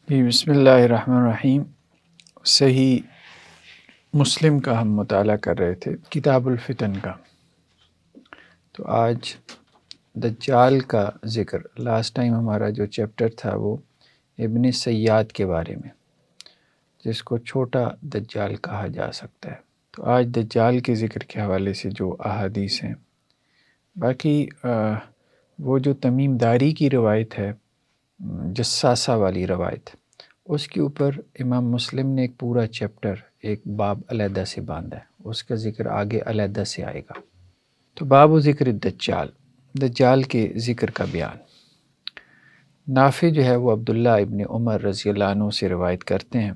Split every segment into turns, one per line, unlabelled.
جی بسم اللہ الرحمن الرحیم۔ صحیح مسلم کا ہم مطالعہ کر رہے تھے، کتاب الفتن کا۔ تو آج دجال کا ذکر، لاسٹ ٹائم ہمارا جو چیپٹر تھا وہ ابن سیاد کے بارے میں، جس کو چھوٹا دجال کہا جا سکتا ہے۔ تو آج دجال کے ذکر کے حوالے سے جو احادیث ہیں، باقی وہ جو تمیم داری کی روایت ہے، جساسہ والی روایت، اس کے اوپر امام مسلم نے ایک پورا چیپٹر، ایک باب علیحدہ سے باندھا ہے، اس کا ذکر آگے علیحدہ سے آئے گا۔ تو باب ذکر دجال، دجال کے ذکر کا بیان۔ نافع جو ہے وہ عبداللہ ابن عمر رضی اللہ عنہ سے روایت کرتے ہیں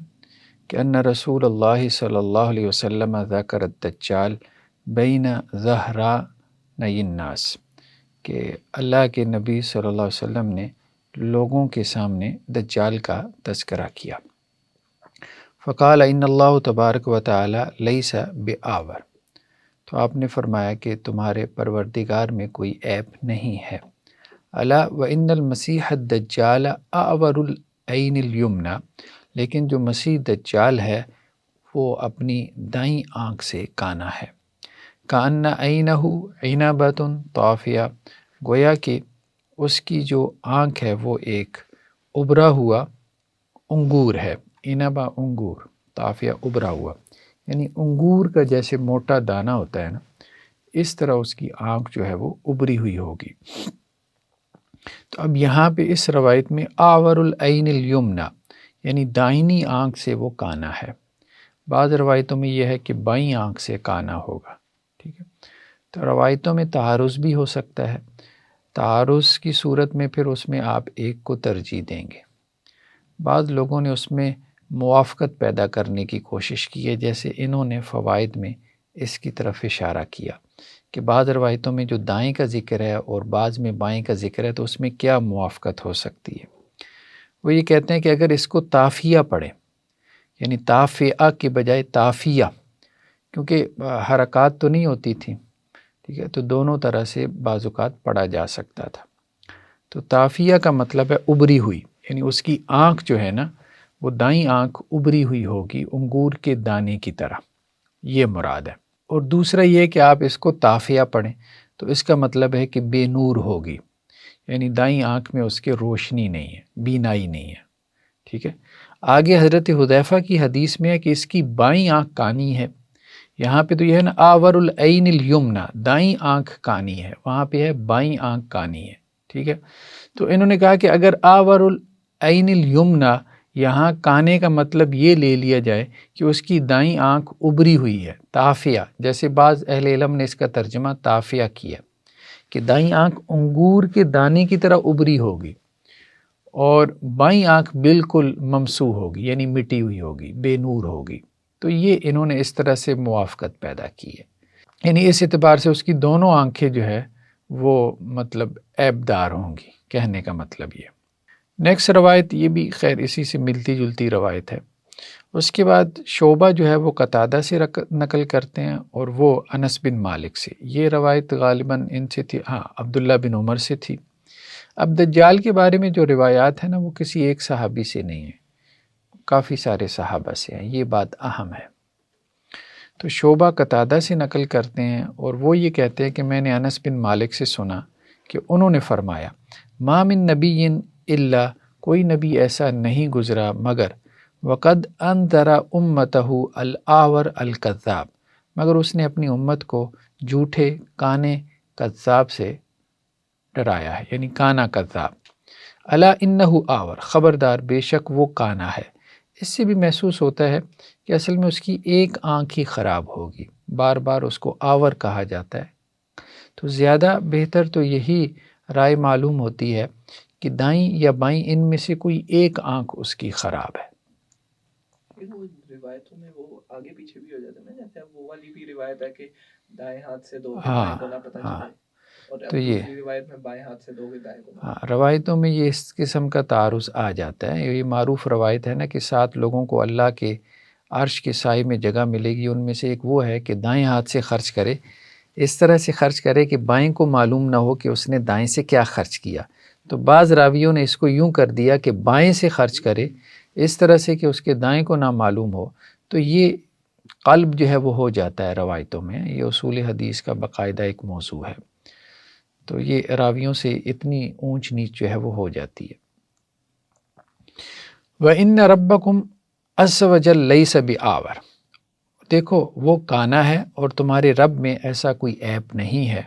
کہ ان رسول اللہ صلی اللہ علیہ وسلم ذکر الدجال بین ظہرانئی الناس، کہ اللہ کے نبی صلی اللہ علیہ وسلم نے لوگوں کے سامنے دجال کا تذکرہ کیا۔ فقال ان اللہ تبارک و تعالی لیس بآور، تو آپ نے فرمایا کہ تمہارے پروردگار میں کوئی عیب نہیں ہے۔ الا وان المسیح الدجال اعور العین الیمنی، لیکن جو مسیح دجال ہے وہ اپنی دائیں آنکھ سے کانا ہے۔ کأن عینہ عنبۃ طافیہ، گویا کہ اس کی جو آنکھ ہے وہ ایک ابھرا ہوا انگور ہے۔ عنبہ انگور، طافیہ ابھرا ہوا، یعنی انگور کا جیسے موٹا دانہ ہوتا ہے نا، اس طرح اس کی آنکھ جو ہے وہ ابھری ہوئی ہوگی۔ تو اب یہاں پہ اس روایت میں آور العین الیمنی، یعنی دائنی آنکھ سے وہ کانا ہے۔ بعض روایتوں میں یہ ہے کہ بائیں آنکھ سے کانا ہوگا، ٹھیک ہے۔ تو روایتوں میں تعارض بھی ہو سکتا ہے، تعارض کی صورت میں پھر اس میں آپ ایک کو ترجیح دیں گے۔ بعض لوگوں نے اس میں موافقت پیدا کرنے کی کوشش کی ہے، جیسے انہوں نے فوائد میں اس کی طرف اشارہ کیا کہ بعض روایتوں میں جو دائیں کا ذکر ہے اور بعض میں بائیں کا ذکر ہے، تو اس میں کیا موافقت ہو سکتی ہے۔ وہ یہ کہتے ہیں کہ اگر اس کو تافیہ پڑھیں، یعنی تافیہ کے بجائے تافیہ، کیونکہ حرکات تو نہیں ہوتی تھیں، ٹھیک ہے، تو دونوں طرح سے بعض اوقات پڑھا جا سکتا تھا۔ تو تافیہ کا مطلب ہے ابھری ہوئی، یعنی اس کی آنکھ جو ہے نا، وہ دائیں آنکھ ابھری ہوئی ہوگی انگور کے دانے کی طرح، یہ مراد ہے۔ اور دوسرا یہ کہ آپ اس کو تافیہ پڑھیں تو اس کا مطلب ہے کہ بے نور ہوگی، یعنی دائیں آنکھ میں اس کے روشنی نہیں ہے، بینائی نہیں ہے، ٹھیک ہے۔ آگے حضرت حذیفہ کی حدیث میں ہے کہ اس کی بائیں آنکھ کانی ہے۔ یہاں پہ تو یہ ہے نا آور العین الیمنی، دائیں آنکھ کانی ہے، وہاں پہ ہے بائیں آنکھ کانی ہے، ٹھیک ہے۔ تو انہوں نے کہا کہ اگر آور العین الیمنی یہاں کانے کا مطلب یہ لے لیا جائے کہ اس کی دائیں آنکھ ابھری ہوئی ہے، تافیہ، جیسے بعض اہل علم نے اس کا ترجمہ تافیہ کیا کہ دائیں آنکھ انگور کے دانے کی طرح ابھری ہوگی اور بائیں آنکھ بالکل ممسوح ہوگی، یعنی مٹی ہوئی ہوگی، بے نور ہوگی۔ تو یہ انہوں نے اس طرح سے موافقت پیدا کی ہے، یعنی اس اعتبار سے اس کی دونوں آنکھیں جو ہے وہ مطلب عیبدار ہوں گی، کہنے کا مطلب یہ۔ نیکسٹ روایت یہ بھی خیر اسی سے ملتی جلتی روایت ہے۔ اس کے بعد شعبہ جو ہے وہ قتادہ سے نقل کرتے ہیں اور وہ انس بن مالک سے۔ یہ روایت غالباً ان سے تھی، ہاں عبداللہ بن عمر سے تھی۔ اب دجال کے بارے میں جو روایات ہیں نا، وہ کسی ایک صحابی سے نہیں ہیں، کافی سارے صحابہ سے ہیں، یہ بات اہم ہے۔ تو شعبہ قتادہ سے نقل کرتے ہیں اور وہ یہ کہتے ہیں کہ میں نے انس بن مالک سے سنا کہ انہوں نے فرمایا ما من نبی الا، کوئی نبی ایسا نہیں گزرا مگر وقد انذر امتہ الاعور الکذاب، مگر اس نے اپنی امت کو جھوٹے کانے کذاب سے ڈرایا ہے، یعنی کانا کذاب۔ الا انہ آور، خبردار بے شک وہ کانا ہے۔ اس سے بھی محسوس ہوتا ہے کہ اصل میں اس کی ایک آنکھ ہی خراب ہوگی، بار بار اس کو آور کہا جاتا ہے۔ تو زیادہ بہتر تو یہی رائے معلوم ہوتی ہے کہ دائیں یا بائیں ان میں سے کوئی ایک آنکھ اس کی خراب ہے۔
وہ روایتوں میں وہ آگے پیچھے بھی ہو جاتا ہے نا، جیسے وہ والی بھی روایت ہے کہ دائیں ہاتھ سے دو گے بائیں کو نہ پتہ چلے، اور اب دوسری روایت میں بائیں ہاتھ سے دو گے دائیں کو نہ۔
ہاں، روایتوں میں یہ اس قسم کا تعارض آ جاتا ہے۔ یہ معروف روایت ہے نا کہ 7 لوگوں کو اللہ کے عرش کے سائے میں جگہ ملے گی، ان میں سے ایک وہ ہے کہ دائیں ہاتھ سے خرچ کرے، اس طرح سے خرچ کرے کہ بائیں کو معلوم نہ ہو کہ اس نے دائیں سے کیا خرچ کیا۔ تو بعض راویوں نے اس کو یوں کر دیا کہ بائیں سے خرچ کرے، اس طرح سے کہ اس کے دائیں کو نہ معلوم ہو، تو یہ قلب جو ہے وہ ہو جاتا ہے روایتوں میں، یہ اصول حدیث کا باقاعدہ ایک موضوع ہے، تو یہ راویوں سے اتنی اونچ نیچ جو ہے وہ ہو جاتی ہے۔ وَإِنَّ رَبَّكُمْ عَزَّ وَجَلَّ لَيْسَ بِأَعْوَرَ، دیکھو وہ کانا ہے اور تمہارے رب میں ایسا کوئی عیب نہیں ہے۔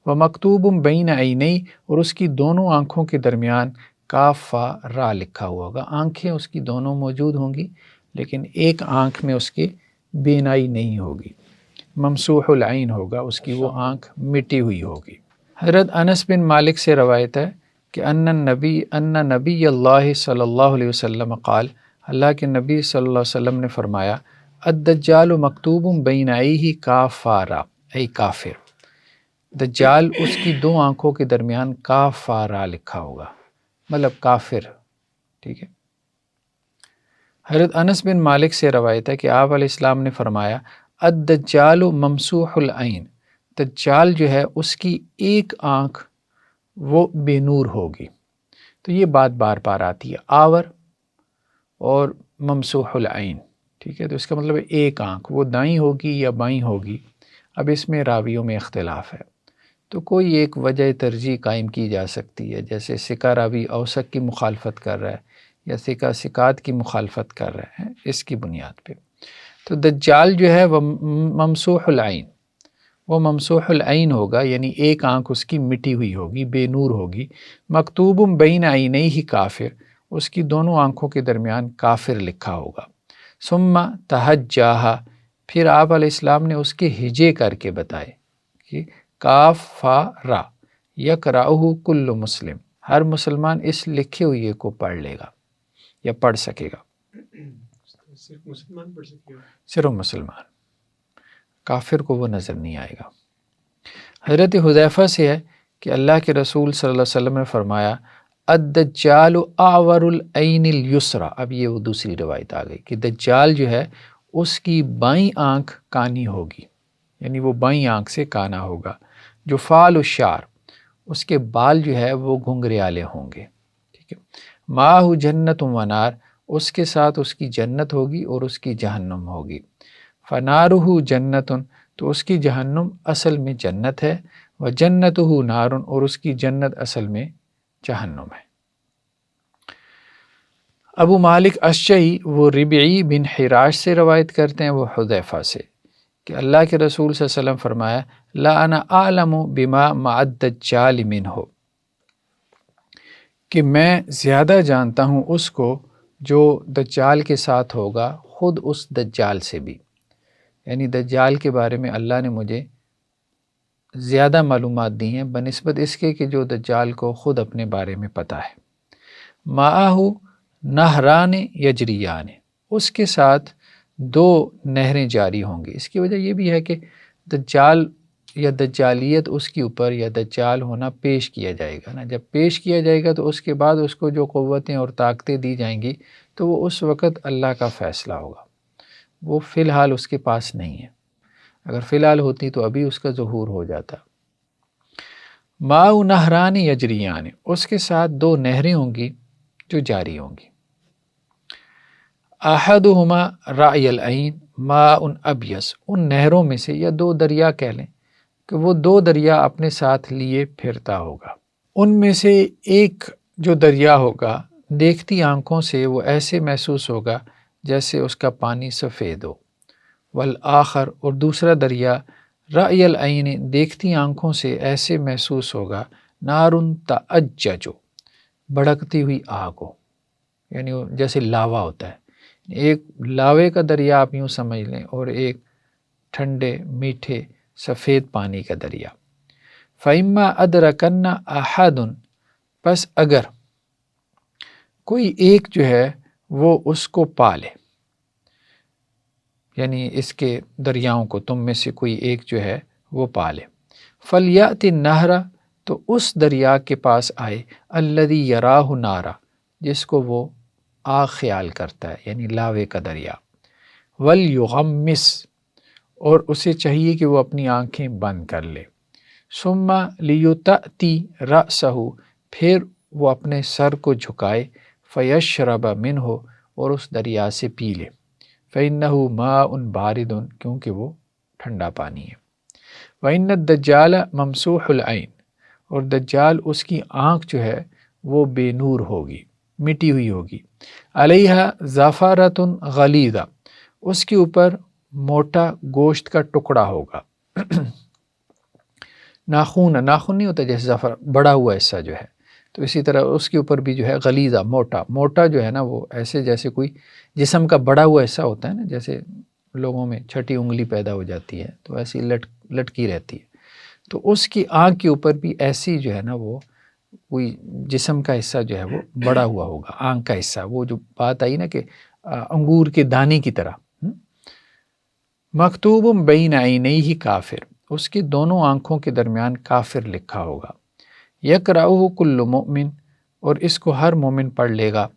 وَمَكْتُوبٌ بَيْنَ عَيْنَيْهِ، اور اس کی دونوں آنکھوں کے درمیان کاف فا را لکھا ہوا ہوگا، آنکھیں اس کی دونوں موجود ہوں گی لیکن ایک آنکھ میں اس کے بینائی نہیں ہوگی، ممسوح العین ہوگا، اس کی وہ آنکھ مٹی ہوئی ہوگی۔ حضرت انس بن مالک سے روایت ہے کہ ان نبی اللہ صلی اللہ علیہ وسلم قال، اللہ کے نبی صلی اللہ علیہ وسلم نے فرمایا، الدجال مکتوب بین عینیہ کاف فا را، ای کافر، دجال اس کی دو آنکھوں کے درمیان کاف فا را لکھا ہوگا، مطلب کافر، ٹھیک ہے۔ حضرت انس بن مالک سے روایت ہے کہ آپ علیہ السلام نے فرمایا، الدجال ممسوح العین، دجال جو ہے اس کی ایک آنکھ وہ بے نور ہوگی۔ تو یہ بات بار بار آتی ہے، آور اور ممسوح العین، ٹھیک ہے، تو اس کا مطلب ایک آنکھ وہ دائیں ہوگی یا بائیں ہوگی، اب اس میں راویوں میں اختلاف ہے، تو کوئی ایک وجہ ترجیح قائم کی جا سکتی ہے، جیسے سکہ راوی اوثق کی مخالفت کر رہا ہے یا سکہ ثقات کی مخالفت کر رہے ہیں، اس کی بنیاد پہ۔ تو دجال جو ہے وہ ممسوح العین، وہ ممسوح العین ہوگا، یعنی ایک آنکھ اس کی مٹی ہوئی ہوگی، بے نور ہوگی، مکتوب بین عینیہ کافر، اس کی دونوں آنکھوں کے درمیان کافر لکھا ہوگا۔ ثم تہجاہا، پھر آپ علیہ السلام نے اس کے ہجے کر کے بتائے کہ کاف فا را یقرأہ کل مسلم، ہر مسلمان اس لکھے ہوئے کو پڑھ لے گا یا پڑھ سکے گا۔
صرف مسلمان پڑھ سکے گا؟
صرف مسلمان، کافر کو وہ نظر نہیں آئے گا۔ حضرت حذیفہ سے ہے کہ اللہ کے رسول صلی اللہ علیہ وسلم نے فرمایا، الدجال اعور العین الیسری، اب یہ وہ دوسری روایت آ گئی کہ دجال جو ہے اس کی بائیں آنکھ کانی ہوگی، یعنی وہ بائیں آنکھ سے کانا ہوگا، جو فال الشعر، اس کے بال جو ہے وہ گھنگریالے ہوں گے، ٹھیک ہے، ماہ جنت و نار، اس کے ساتھ اس کی جنت ہوگی اور اس کی جہنم ہوگی، فنارہ جنت، تو اس کی جہنم اصل میں جنت ہے، و جنتہ نار، اور اس کی جنت اصل میں جہنم ہے۔ ابو مالک اشجعی وہ ربعی بن حراش سے روایت کرتے ہیں، وہ حذیفہ سے، کہ اللہ کے رسول صلی اللہ علیہ وسلم فرمایا، لا انا اعلم بما مع الدجال منہ، کہ میں زیادہ جانتا ہوں اس کو جو دجال کے ساتھ ہوگا خود اس دجال سے بھی، یعنی دجال کے بارے میں اللہ نے مجھے زیادہ معلومات دی ہیں بنسبت اس کے کہ جو دجال کو خود اپنے بارے میں پتہ ہے۔ معاہ نہران یجریان، اس کے ساتھ دو نہریں جاری ہوں گی۔ اس کی وجہ یہ بھی ہے کہ دجال یا دجالیت اس کے اوپر یا دجال ہونا پیش کیا جائے گا نا، جب پیش کیا جائے گا تو اس کے بعد اس کو جو قوتیں اور طاقتیں دی جائیں گی تو وہ اس وقت اللہ کا فیصلہ ہوگا، وہ فی الحال اس کے پاس نہیں ہے، اگر فی الحال ہوتی تو ابھی اس کا ظہور ہو جاتا۔ ماء نہران یجریان، اس کے ساتھ دو نہریں ہوں گی جو جاری ہوں گی۔ احدہما رأی العین ماء ابیض، ان نہروں میں سے یا دو دریا کہہ لیں کہ وہ دو دریا اپنے ساتھ لیے پھرتا ہوگا، ان میں سے ایک جو دریا ہوگا دیکھتی آنکھوں سے وہ ایسے محسوس ہوگا جیسے اس کا پانی سفید ہو، والآخر، اور دوسرا دریا رأی العین دیکھتی آنکھوں سے ایسے محسوس ہوگا نار تعجج، بھڑکتی ہوئی آگ ہو، یعنی جیسے لاوا ہوتا ہے، ایک لاوے کا دریا آپ یوں سمجھ لیں اور ایک ٹھنڈے میٹھے سفید پانی کا دریا۔ فَإِمَّا أَدْرَكَنَّ أَحَدٌ، پس اگر کوئی ایک جو ہے وہ اس کو پالے، یعنی اس کے دریاؤں کو تم میں سے کوئی ایک جو ہے وہ پالے، فَلْيَأْتِ النَّهْرَ، تو اس دریا کے پاس آئے، الَّذِي يَرَاهُ نَارًا، جس کو وہ آگ خیال کرتا ہے، یعنی لاوے کا دریا، وَلْيُغَمِّسْ، اور اسے چاہیے کہ وہ اپنی آنکھیں بند کر لے، ثُمَّ لِيُتَأْتِ رَأْسَهُ، پھر وہ اپنے سر کو جھکائے، فیشرب منہ، اور اس دریا سے پی لے، فإنہ ماء بارد، کیونکہ وہ ٹھنڈا پانی ہے، وإن الدجال ممسوح العین، اور دجال اس کی آنکھ جو ہے وہ بے نور ہوگی، مٹی ہوئی ہوگی، علیہا زعفرۃ غلیظہ، اس کے اوپر موٹا گوشت کا ٹکڑا ہوگا، ناخون نہیں ہوتا جیسے زعفر بڑا ہوا حصہ جو ہے، تو اسی طرح اس کے اوپر بھی جو ہے غلیظہ، موٹا جو ہے نا، وہ ایسے جیسے کوئی جسم کا بڑا ہوا حصہ ہوتا ہے نا، جیسے لوگوں میں چھٹی انگلی پیدا ہو جاتی ہے تو ایسی لٹکی رہتی ہے، تو اس کی آنکھ کے اوپر بھی ایسی جو ہے نا وہ کوئی جسم کا حصہ جو ہے وہ بڑا ہوا ہوگا، آنکھ کا حصہ، وہ جو بات آئی نا کہ انگور کے دانے کی طرح، مکتوب بین عینیہ کافر، اس کی دونوں آنکھوں کے درمیان کافر لکھا ہوگا، یقرأہ کل مؤمن، اور اس کو ہر مومن پڑھ لے گا،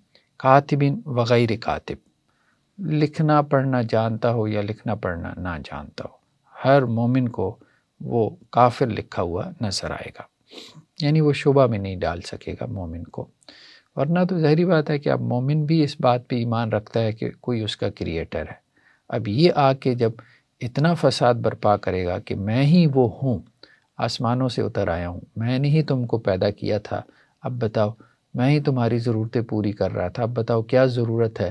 کاتب وغیر کاتب، لکھنا پڑھنا جانتا ہو یا لکھنا پڑھنا نہ جانتا ہو، ہر مومن کو وہ کافر لکھا ہوا نظر آئے گا، یعنی وہ شبہ میں نہیں ڈال سکے گا مومن کو، ورنہ تو ظاہری بات ہے کہ اب مومن بھی اس بات پہ ایمان رکھتا ہے کہ کوئی اس کا کریٹر ہے، اب یہ آ کے جب اتنا فساد برپا کرے گا کہ میں ہی وہ ہوں، آسمانوں سے اتر آیا ہوں، میں نے ہی تم کو پیدا کیا تھا، اب بتاؤ میں ہی تمہاری ضرورتیں پوری کر رہا تھا، اب بتاؤ کیا ضرورت ہے،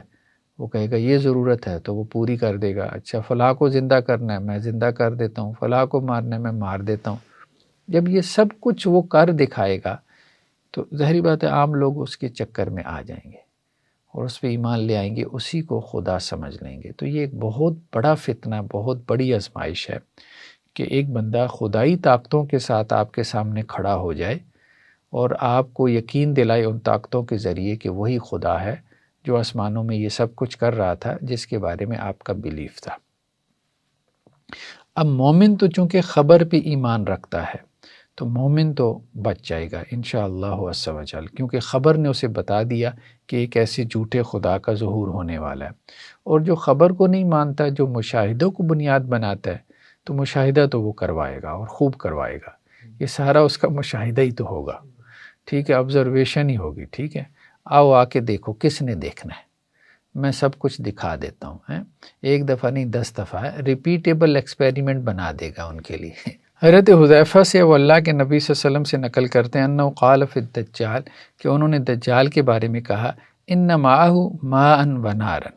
وہ کہے گا یہ ضرورت ہے تو وہ پوری کر دے گا، اچھا فلاں کو زندہ کرنا ہے میں زندہ کر دیتا ہوں، فلاں کو مارنا ہے میں مار دیتا ہوں، جب یہ سب کچھ وہ کر دکھائے گا تو ظاہری بات ہے عام لوگ اس کے چکر میں آ جائیں گے اور اس پہ ایمان لے آئیں گے، اسی کو خدا سمجھ لیں گے، تو یہ ایک بہت بڑا فتنہ، بہت بڑی آزمائش ہے کہ ایک بندہ خدائی طاقتوں کے ساتھ آپ کے سامنے کھڑا ہو جائے اور آپ کو یقین دلائے ان طاقتوں کے ذریعے کہ وہی خدا ہے جو آسمانوں میں یہ سب کچھ کر رہا تھا جس کے بارے میں آپ کا بیلیف تھا۔ اب مومن تو چونکہ خبر پہ ایمان رکھتا ہے تو مومن تو بچ جائے گا انشاءاللہ عز و جل، کیونکہ خبر نے اسے بتا دیا کہ ایک ایسے جھوٹے خدا کا ظہور ہونے والا ہے، اور جو خبر کو نہیں مانتا، جو مشاہدوں کو بنیاد بناتا ہے، تو مشاہدہ تو وہ کروائے گا اور خوب کروائے گا، یہ سارا اس کا مشاہدہ ہی تو ہوگا، ٹھیک ہے، آبزرویشن ہی ہوگی، ٹھیک ہے، آؤ آ کے دیکھو کس نے دیکھنا ہے، میں سب کچھ دکھا دیتا ہوں، ایک دفعہ نہیں 10 دفعہ ریپیٹیبل ایکسپیریمنٹ بنا دے گا ان کے لیے۔ حضرت حذیفہ سے وہ اللہ کے نبی صلی اللہ علیہ وسلم سے نقل کرتے ہیں انہو قال فی الدجال، کہ انہوں نے دجال کے بارے میں کہا ان معہ ماء و نارا،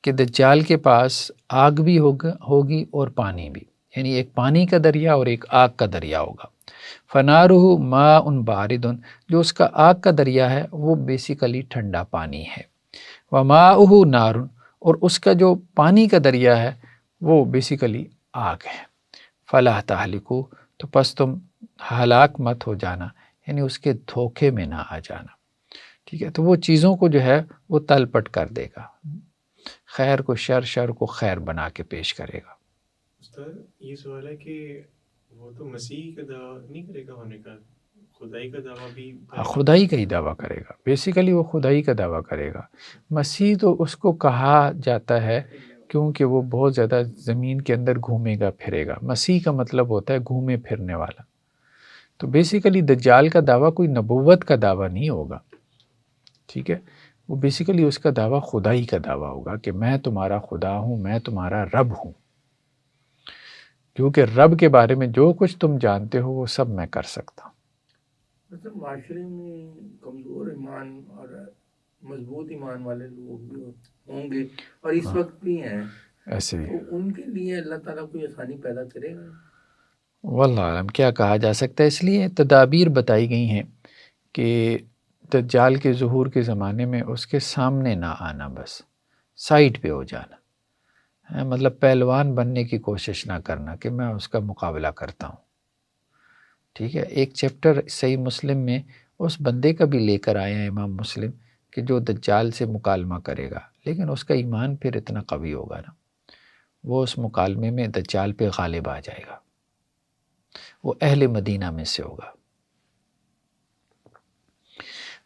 کہ دجال کے پاس آگ بھی ہوگی اور پانی بھی، یعنی ایک پانی کا دریا اور ایک آگ کا دریا ہوگا، فنارہ ماء بارد، جو اس کا آگ کا دریا ہے وہ بیسیکلی ٹھنڈا پانی ہے، وماؤہ نار، اور اس کا جو پانی کا دریا ہے وہ بیسیکلی آگ ہے، فلا تہلکو، تو پس تم ہلاک مت ہو جانا، یعنی اس کے دھوکے میں نہ آ جانا، ٹھیک ہے، تو وہ چیزوں کو جو ہے وہ تل پٹ کر دے گا، خیر کو شر، شر کو خیر بنا کے پیش کرے گا۔
استاد یہ سوال ہے کہ وہ تو مسیح کا دعویٰ نہیں کرے گا ہونے کا، خدائی کا دعویٰ بھی کرے گا؟
خدائی کا ہی دعویٰ کرے گا، بیسیکلی وہ خدائی کا دعویٰ کرے گا، مسیح تو اس کو کہا جاتا ہے کیونکہ وہ بہت زیادہ زمین کے اندر گھومے گا پھرے گا، مسیح کا مطلب ہوتا ہے گھومے پھرنے والا، تو بیسیکلی دجال کا دعویٰ کوئی نبوت کا دعویٰ نہیں ہوگا، ٹھیک ہے، وہ بیسیکلی اس کا دعویٰ خدائی کا دعویٰ ہوگا کہ میں تمہارا خدا ہوں، میں تمہارا رب ہوں، کیونکہ رب کے بارے میں جو کچھ تم جانتے ہو وہ سب میں کر سکتا ہوں۔
مطلب معاشرے میں کمزور ایمان اور مضبوط ایمان والے لوگ بھی ہوں گے اور اس وقت بھی ہیں،
ایسے ہی
تو ان کے لیے اللہ تعالیٰ کوئی آسانی پیدا کرے گا؟
واللہ عالم، کیا کہا جا سکتا ہے، اس لیے تدابیر بتائی گئی ہیں کہ دجال کے ظہور کے زمانے میں اس کے سامنے نہ آنا، بس سائٹ پہ ہو جانا، مطلب پہلوان بننے کی کوشش نہ کرنا کہ میں اس کا مقابلہ کرتا ہوں، ٹھیک ہے، ایک چیپٹر صحیح مسلم میں اس بندے کا بھی لے کر آئے ہیں امام مسلم کہ جو دجال سے مکالمہ کرے گا، لیکن اس کا ایمان پھر اتنا قوی ہوگا نا، وہ اس مکالمے میں دجال پہ غالب آ جائے گا، وہ اہل مدینہ میں سے ہوگا۔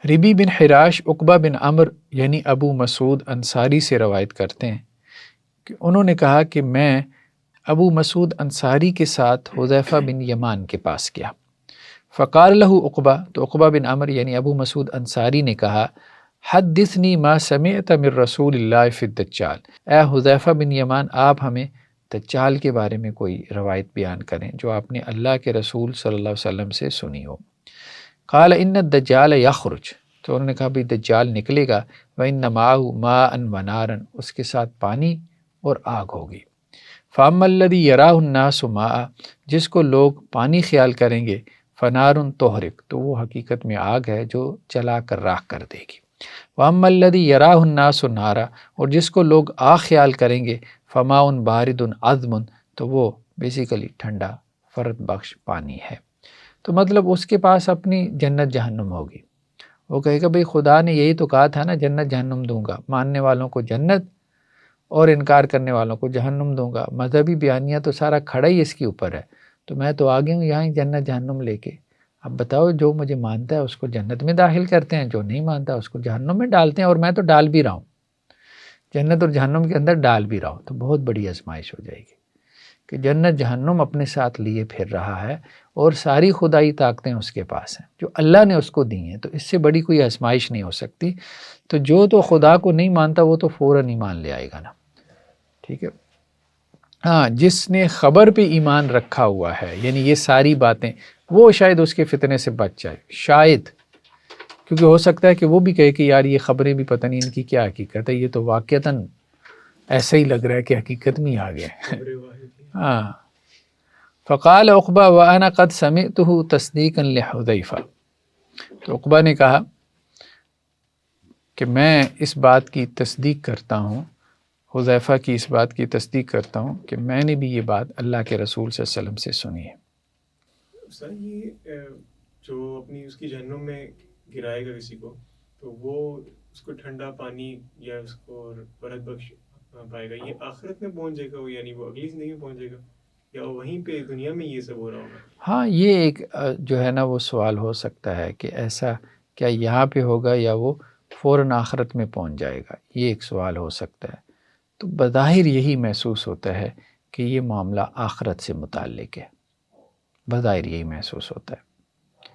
ربی بن حراش عقبہ بن عمر یعنی ابو مسعود انصاری سے روایت کرتے ہیں کہ انہوں نے کہا کہ میں ابو مسعود انصاری کے ساتھ حذیفہ بن یمان کے پاس گیا، فقال لہ عقبہ، تو عقبہ بن عمر یعنی ابو مسعود انصاری نے کہا حدثنی ما سمعت من رسول اللہ فی الدجال، اے حذیفہ بن یمان آپ ہمیں دجال کے بارے میں کوئی روایت بیان کریں جو آپ نے اللہ کے رسول صلی اللہ علیہ وسلم سے سنی ہو۔ قال ان الدجال یخرج، تو انہوں نے کہا بھئی دجال نکلے گا، وَإِنَّ مَعَهُ مَاءً وَنَارًا، اس کے ساتھ پانی اور آگ ہوگی۔ فَأَمَّا الَّذِي يَرَاهُ النَّاسُ مَاءً، جس کو لوگ پانی خیال کریں گے، فَنَارٌ تُحْرِقُ، تو وہ حقیقت میں آگ ہے جو جلا کر راکھ کر دے گی۔ وَأَمَّا الَّذِي يَرَاهُ النَّاسُ نَارًا، اور جس کو لوگ آگ خیال کریں گے، فَمَاءٌ بَارِدٌ عَذْبٌ، تو وہ بیسیکلی ٹھنڈا فرد بخش پانی ہے۔ تو مطلب اس کے پاس اپنی جنت جہنم ہوگی، وہ کہے گا بھئی خدا نے یہی تو کہا تھا نا جنت جہنم دوں گا، ماننے والوں کو جنت اور انکار کرنے والوں کو جہنم دوں گا، مذہبی بیانیہ تو سارا کھڑا ہی اس کے اوپر ہے، تو میں تو آگے ہوں یہاں جنت جہنم لے کے۔ اب بتاؤ جو مجھے مانتا ہے اس کو جنت میں داخل کرتے ہیں، جو نہیں مانتا اس کو جہنم میں ڈالتے ہیں، اور میں تو ڈال بھی رہا ہوں، جنت اور جہنم کے اندر ڈال بھی رہا ہوں۔ تو بہت بڑی آزمائش ہو جائے گی کہ جنت جہنم اپنے ساتھ لیے پھر رہا ہے اور ساری خدائی طاقتیں اس کے پاس ہیں جو اللہ نے اس کو دی ہیں، تو اس سے بڑی کوئی آزمائش نہیں ہو سکتی۔ تو جو تو خدا کو نہیں مانتا وہ تو فوراً ایمان لے آئے گا نا، ٹھیک ہے۔ ہاں، جس نے خبر پہ ایمان رکھا ہوا ہے، یعنی یہ ساری باتیں، وہ شاید اس کے فتنے سے بچ جائے، شاید، کیونکہ ہو سکتا ہے کہ وہ بھی کہے کہ یار یہ خبریں بھی پتہ نہیں ان کی کیا حقیقت ہے، یہ تو واقعتاً ایسا ہی لگ رہا ہے کہ حقیقت میں ہی آ گیا ہے۔ ہاں، فقال عقبہ وانا قد سمعتہ تصدیقا لحذیفہ، تو عقبہ نے کہا کہ میں اس بات کی تصدیق کرتا ہوں، حذیفہ کی اس بات کی تصدیق کرتا ہوں کہ میں نے بھی یہ بات اللہ کے رسول صلی اللہ علیہ وسلم سے سنی ہے۔
سر یہ جو اپنی اس کی جہنم میں گرائے گا کسی کو، تو وہ اس کو ٹھنڈا پانی یا اس کو فرحت بخش پائے گا، یہ آخرت میں پہنچ جائے گا وہ، یعنی وہ اگلی زندگی میں پہنچ جائے گا، یا وہیں پہ دنیا میں یہ سب ہو رہا ہوگا؟
ہاں، یہ ایک جو ہے نا وہ سوال ہو سکتا ہے کہ ایسا کیا یہاں پہ ہوگا یا وہ فوراً آخرت میں پہنچ جائے گا، یہ ایک سوال ہو سکتا ہے۔ تو بظاہر یہی محسوس ہوتا ہے کہ یہ معاملہ آخرت سے متعلق ہے، بظاہر یہی محسوس ہوتا ہے،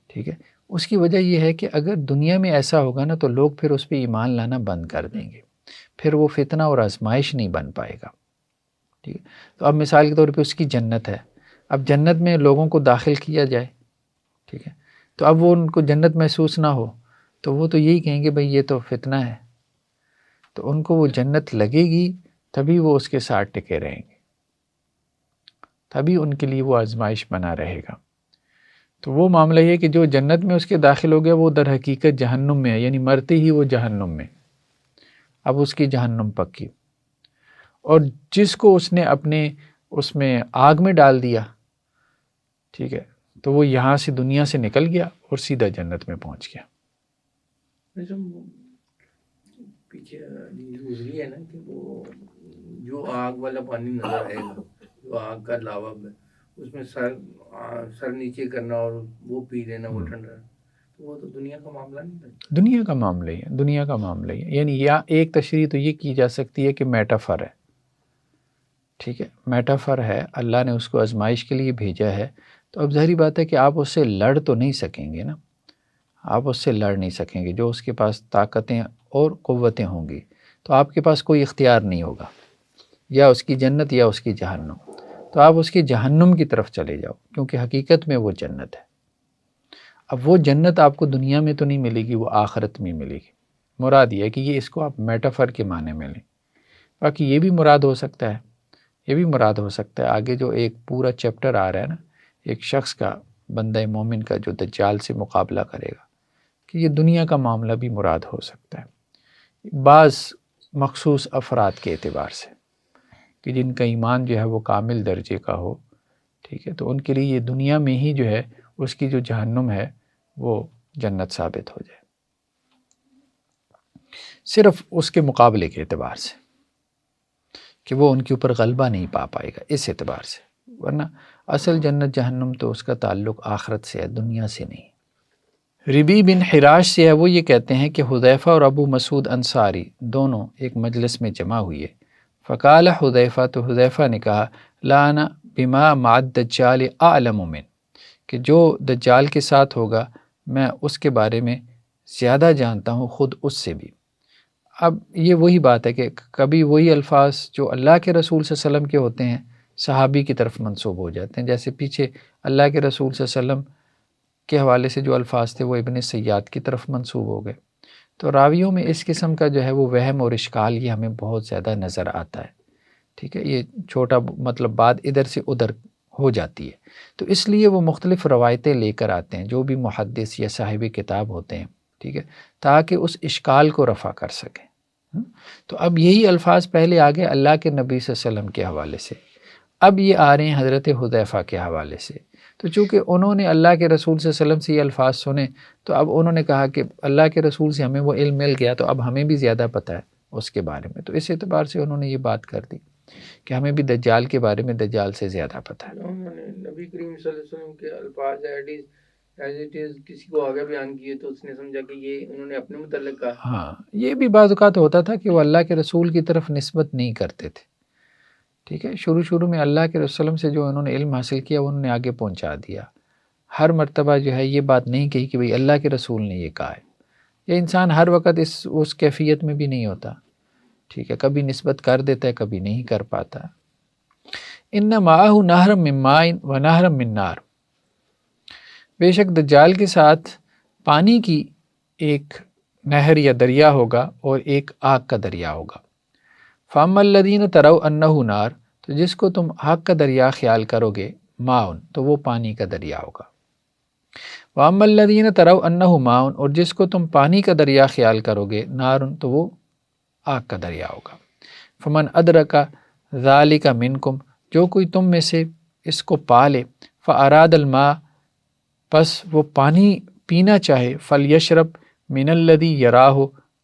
ٹھیک ہے۔ اس کی وجہ یہ ہے کہ اگر دنیا میں ایسا ہوگا نا تو لوگ پھر اس پہ ایمان لانا بند کر دیں گے، پھر وہ فتنہ اور آزمائش نہیں بن پائے گا، ٹھیک ہے۔ تو اب مثال کے طور پہ اس کی جنت ہے، اب جنت میں لوگوں کو داخل کیا جائے، ٹھیک ہے، تو اب وہ ان کو جنت محسوس نہ ہو تو وہ تو یہی کہیں گے بھئی یہ تو فتنہ ہے، تو ان کو وہ جنت لگے گی تبھی وہ اس کے ساتھ ٹکے رہیں گے، تبھی ان کے لیے وہ آزمائش بنا رہے گا۔ تو وہ معاملہ یہ کہ جو جنت میں اس کے داخل ہو گیا وہ در حقیقت جہنم میں ہے، یعنی مرتے ہی وہ جہنم میں، اب اس کی جہنم پکی۔ اور جس کو اس نے اپنے اس میں آگ میں ڈال دیا، ٹھیک ہے، تو وہ یہاں سے دنیا سے نکل گیا اور سیدھا جنت میں پہنچ گیا۔
پیچھے گزری ہے نا کہ وہ جو آگ والا پانی نظر آئے گا، جو آگ کا لاوا ہے، اس میں سر نیچے کرنا اور وہ پی لینا وہ ٹھنڈا، وہ تو دنیا کا معاملہ نہیں ہے،
دنیا کا معاملہ ہی ہے، دنیا کا معاملہ ہی ہے۔ یعنی یا ایک تشریح تو یہ کی جا سکتی ہے کہ میٹافر ہے، ٹھیک ہے، میٹافر ہے، اللہ نے اس کو آزمائش کے لیے بھیجا ہے، تو اب ظاہری بات ہے کہ آپ اس سے لڑ تو نہیں سکیں گے نا، آپ اس سے لڑ نہیں سکیں گے، جو اس کے پاس طاقتیں اور قوتیں ہوں گی تو آپ کے پاس کوئی اختیار نہیں ہوگا، یا اس کی جنت یا اس کی جہنم، تو آپ اس کی جہنم کی طرف چلے جاؤ، کیونکہ حقیقت میں وہ جنت ہے۔ اب وہ جنت آپ کو دنیا میں تو نہیں ملے گی، وہ آخرت میں ملے گی۔ مراد یہ ہے کہ یہ اس کو آپ میٹافر کے معنی میں لیں، باقی یہ بھی مراد ہو سکتا ہے، یہ بھی مراد ہو سکتا ہے آگے جو ایک پورا چیپٹر آ رہا ہے نا، ایک شخص کا، بندہ مومن کا جو دجال سے مقابلہ کرے گا، کہ یہ دنیا کا معاملہ بھی مراد ہو سکتا ہے بعض مخصوص افراد کے اعتبار سے، کہ جن کا ایمان جو ہے وہ کامل درجے کا ہو، ٹھیک ہے، تو ان کے لیے یہ دنیا میں ہی جو ہے اس کی جو جہنم ہے وہ جنت ثابت ہو جائے، صرف اس کے مقابلے کے اعتبار سے کہ وہ ان کے اوپر غلبہ نہیں پا پائے گا، اس اعتبار سے، ورنہ اصل جنت جہنم تو اس کا تعلق آخرت سے ہے، دنیا سے نہیں۔ ربی بن حراش سے ہے، وہ یہ کہتے ہیں کہ حذیفہ اور ابو مسعود انصاری دونوں ایک مجلس میں جمع ہوئے، فقال حذیفہ، تو حذیفہ نے کہا لا انا بما مع الدجال اعلم من، کہ جو دجال کے ساتھ ہوگا میں اس کے بارے میں زیادہ جانتا ہوں خود اس سے بھی۔ اب یہ وہی بات ہے کہ کبھی وہی الفاظ جو اللہ کے رسول صلی اللہ علیہ وسلم کے ہوتے ہیں صحابی کی طرف منسوب ہو جاتے ہیں، جیسے پیچھے اللہ کے رسول صلی اللہ علیہ وسلم کے حوالے سے جو الفاظ تھے وہ ابن سیاد کی طرف منسوب ہو گئے۔ تو راویوں میں اس قسم کا جو ہے وہ وہم اور اشکال یہ ہمیں بہت زیادہ نظر آتا ہے، ٹھیک ہے، یہ چھوٹا مطلب بات ادھر سے ادھر ہو جاتی ہے، تو اس لیے وہ مختلف روایتیں لے کر آتے ہیں جو بھی محدث یا صاحب کتاب ہوتے ہیں، ٹھیک ہے، تاکہ اس اشکال کو رفع کر سکیں۔ تو اب یہی الفاظ پہلے آگے اللہ کے نبی صلی اللہ علیہ وسلم کے حوالے سے، اب یہ آ رہے ہیں حضرت حذیفہ کے حوالے سے۔ تو چونکہ انہوں نے اللہ کے رسول صلی اللہ علیہ وسلم سے یہ الفاظ سنے تو اب انہوں نے کہا کہ اللہ کے رسول سے ہمیں وہ علم مل گیا تو اب ہمیں بھی زیادہ پتہ ہے اس کے بارے میں، تو اس اعتبار سے انہوں نے یہ بات کر دی کہ ہمیں بھی دجال کے بارے میں دجال سے زیادہ پتہ ہے۔
انہوں نے نبی کریم صلی اللہ علیہ وسلم کے الفاظ ایز اٹ از کسی کو آگے بیان کیے تو اس نے سمجھا کہ یہ انہوں نے اپنے متعلق کہا۔
ہاں، یہ بھی بعض اوقات ہوتا تھا کہ وہ اللہ کے رسول کی طرف نسبت نہیں کرتے تھے، ٹھیک ہے، شروع میں اللہ کے رسول سے جو انہوں نے علم حاصل کیا وہ انہوں نے آگے پہنچا دیا، ہر مرتبہ جو ہے یہ بات نہیں کہی کہ بھئی اللہ کے رسول نے یہ کہا ہے۔ یہ انسان ہر وقت اس کیفیت میں بھی نہیں ہوتا، ٹھیک ہے، کبھی نسبت کر دیتا ہے کبھی نہیں کر پاتا۔ ان معہ نہر من ماء و نہر من نار، بے شک دجال کے ساتھ پانی کی ایک نہر یا دریا ہوگا اور ایک آگ کا دریا ہوگا۔ فَأَمَّا الَّذِينَ تَرَوْا أَنَّهُ نار، تو جس کو تم آگ کا دریا خیال کرو گے ماؤن تو وہ پانی کا دریا ہوگا۔ وَأَمَّا الَّذِينَ تَرَوْا أَنَّهُ ماؤن، اور جس کو تم پانی کا دریا خیال کرو گے نارن تو وہ آگ کا دریا ہوگا۔ فمن ادرک ذالک منکم، جو کوئی تم میں سے اس کو پا لے، فاراد الماء، پس وہ پانی پینا چاہے، فلیشرب من الذی یراہ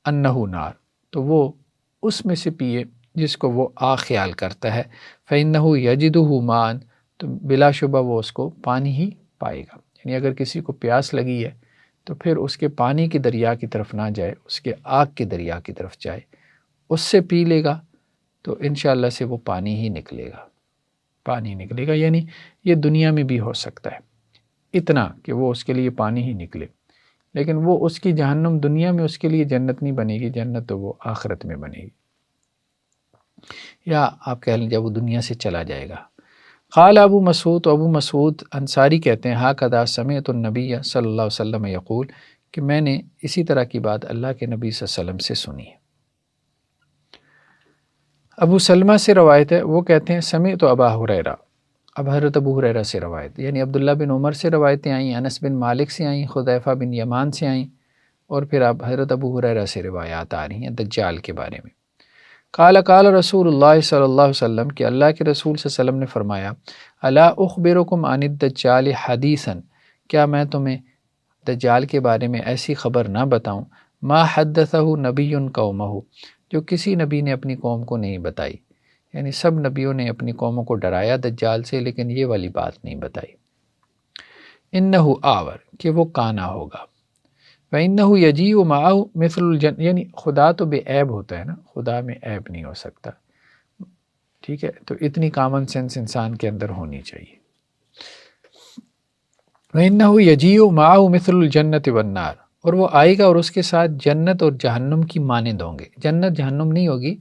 انہ نار، تو وہ اس میں سے پیے جس کو وہ آگ خیال کرتا ہے، فانہ یجدہ ماء، تو بلا شبہ وہ اس کو پانی ہی پائے گا۔ یعنی اگر کسی کو پیاس لگی ہے تو پھر اس کے پانی کی دریا کی طرف نہ جائے، اس کے آگ کے دریا کی طرف جائے، اس سے پی لے گا تو انشاءاللہ سے وہ پانی ہی نکلے گا، پانی نکلے گا۔ یعنی یہ دنیا میں بھی ہو سکتا ہے اتنا کہ وہ اس کے لیے پانی ہی نکلے، لیکن وہ اس کی جہنم دنیا میں اس کے لیے جنت نہیں بنے گی، جنت تو وہ آخرت میں بنے گی، یا آپ کہہ لیں جب وہ دنیا سے چلا جائے گا۔ قال ابو مسعود، تو ابو مسعود انصاری کہتے ہیں ہاکذا سمعت النبی صلی اللہ علیہ وسلم یقول، کہ میں نے اسی طرح کی بات اللہ کے نبی صلی اللہ علیہ وسلم سے سنی ہے۔ ابو سلمہ سے روایت ہے، وہ کہتے ہیں سمعت ابا ہریرہ، اب حضرت ابو ہریرہ سے روایت، یعنی عبداللہ بن عمر سے روایتیں آئیں، انس بن مالک سے آئیں، حذیفہ بن یمان سے آئیں، اور پھر اب حضرت ابو ہریرہ سے روایات آ رہی ہیں دجال کے بارے میں۔ قال رسول اللہ صلی اللہ علیہ وسلم، کہ اللہ کے رسول صلی اللہ علیہ وسلم نے فرمایا، الا اخبرکم عن الدجال حدیثا، کیا میں تمہیں دجال کے بارے میں ایسی خبر نہ بتاؤں، ما حدثہ نبی قومہ، جو کسی نبی نے اپنی قوم کو نہیں بتائی، یعنی سب نبیوں نے اپنی قوموں کو ڈرایا دجال سے لیکن یہ والی بات نہیں بتائی۔ انہ آور، کہ وہ کانا ہوگا، وَإِنَّهُ يَجِيءُ مَعَهُ مِثْلُ الْجَنَّةِ، یعنی خدا تو بے عیب ہوتا ہے نا، خدا میں عیب نہیں ہو سکتا، ٹھیک ہے، تو اتنی کامن سینس انسان کے اندر ہونی چاہیے۔ وَإِنَّهُ يَجِيءُ مَعَهُ مِثْلُ الْجَنَّةِ وَالنَّارِ، اور وہ آئے گا اور اس کے ساتھ جنت اور جہنم کی مانند ہوں گے، جنت جہنم نہیں ہوگی،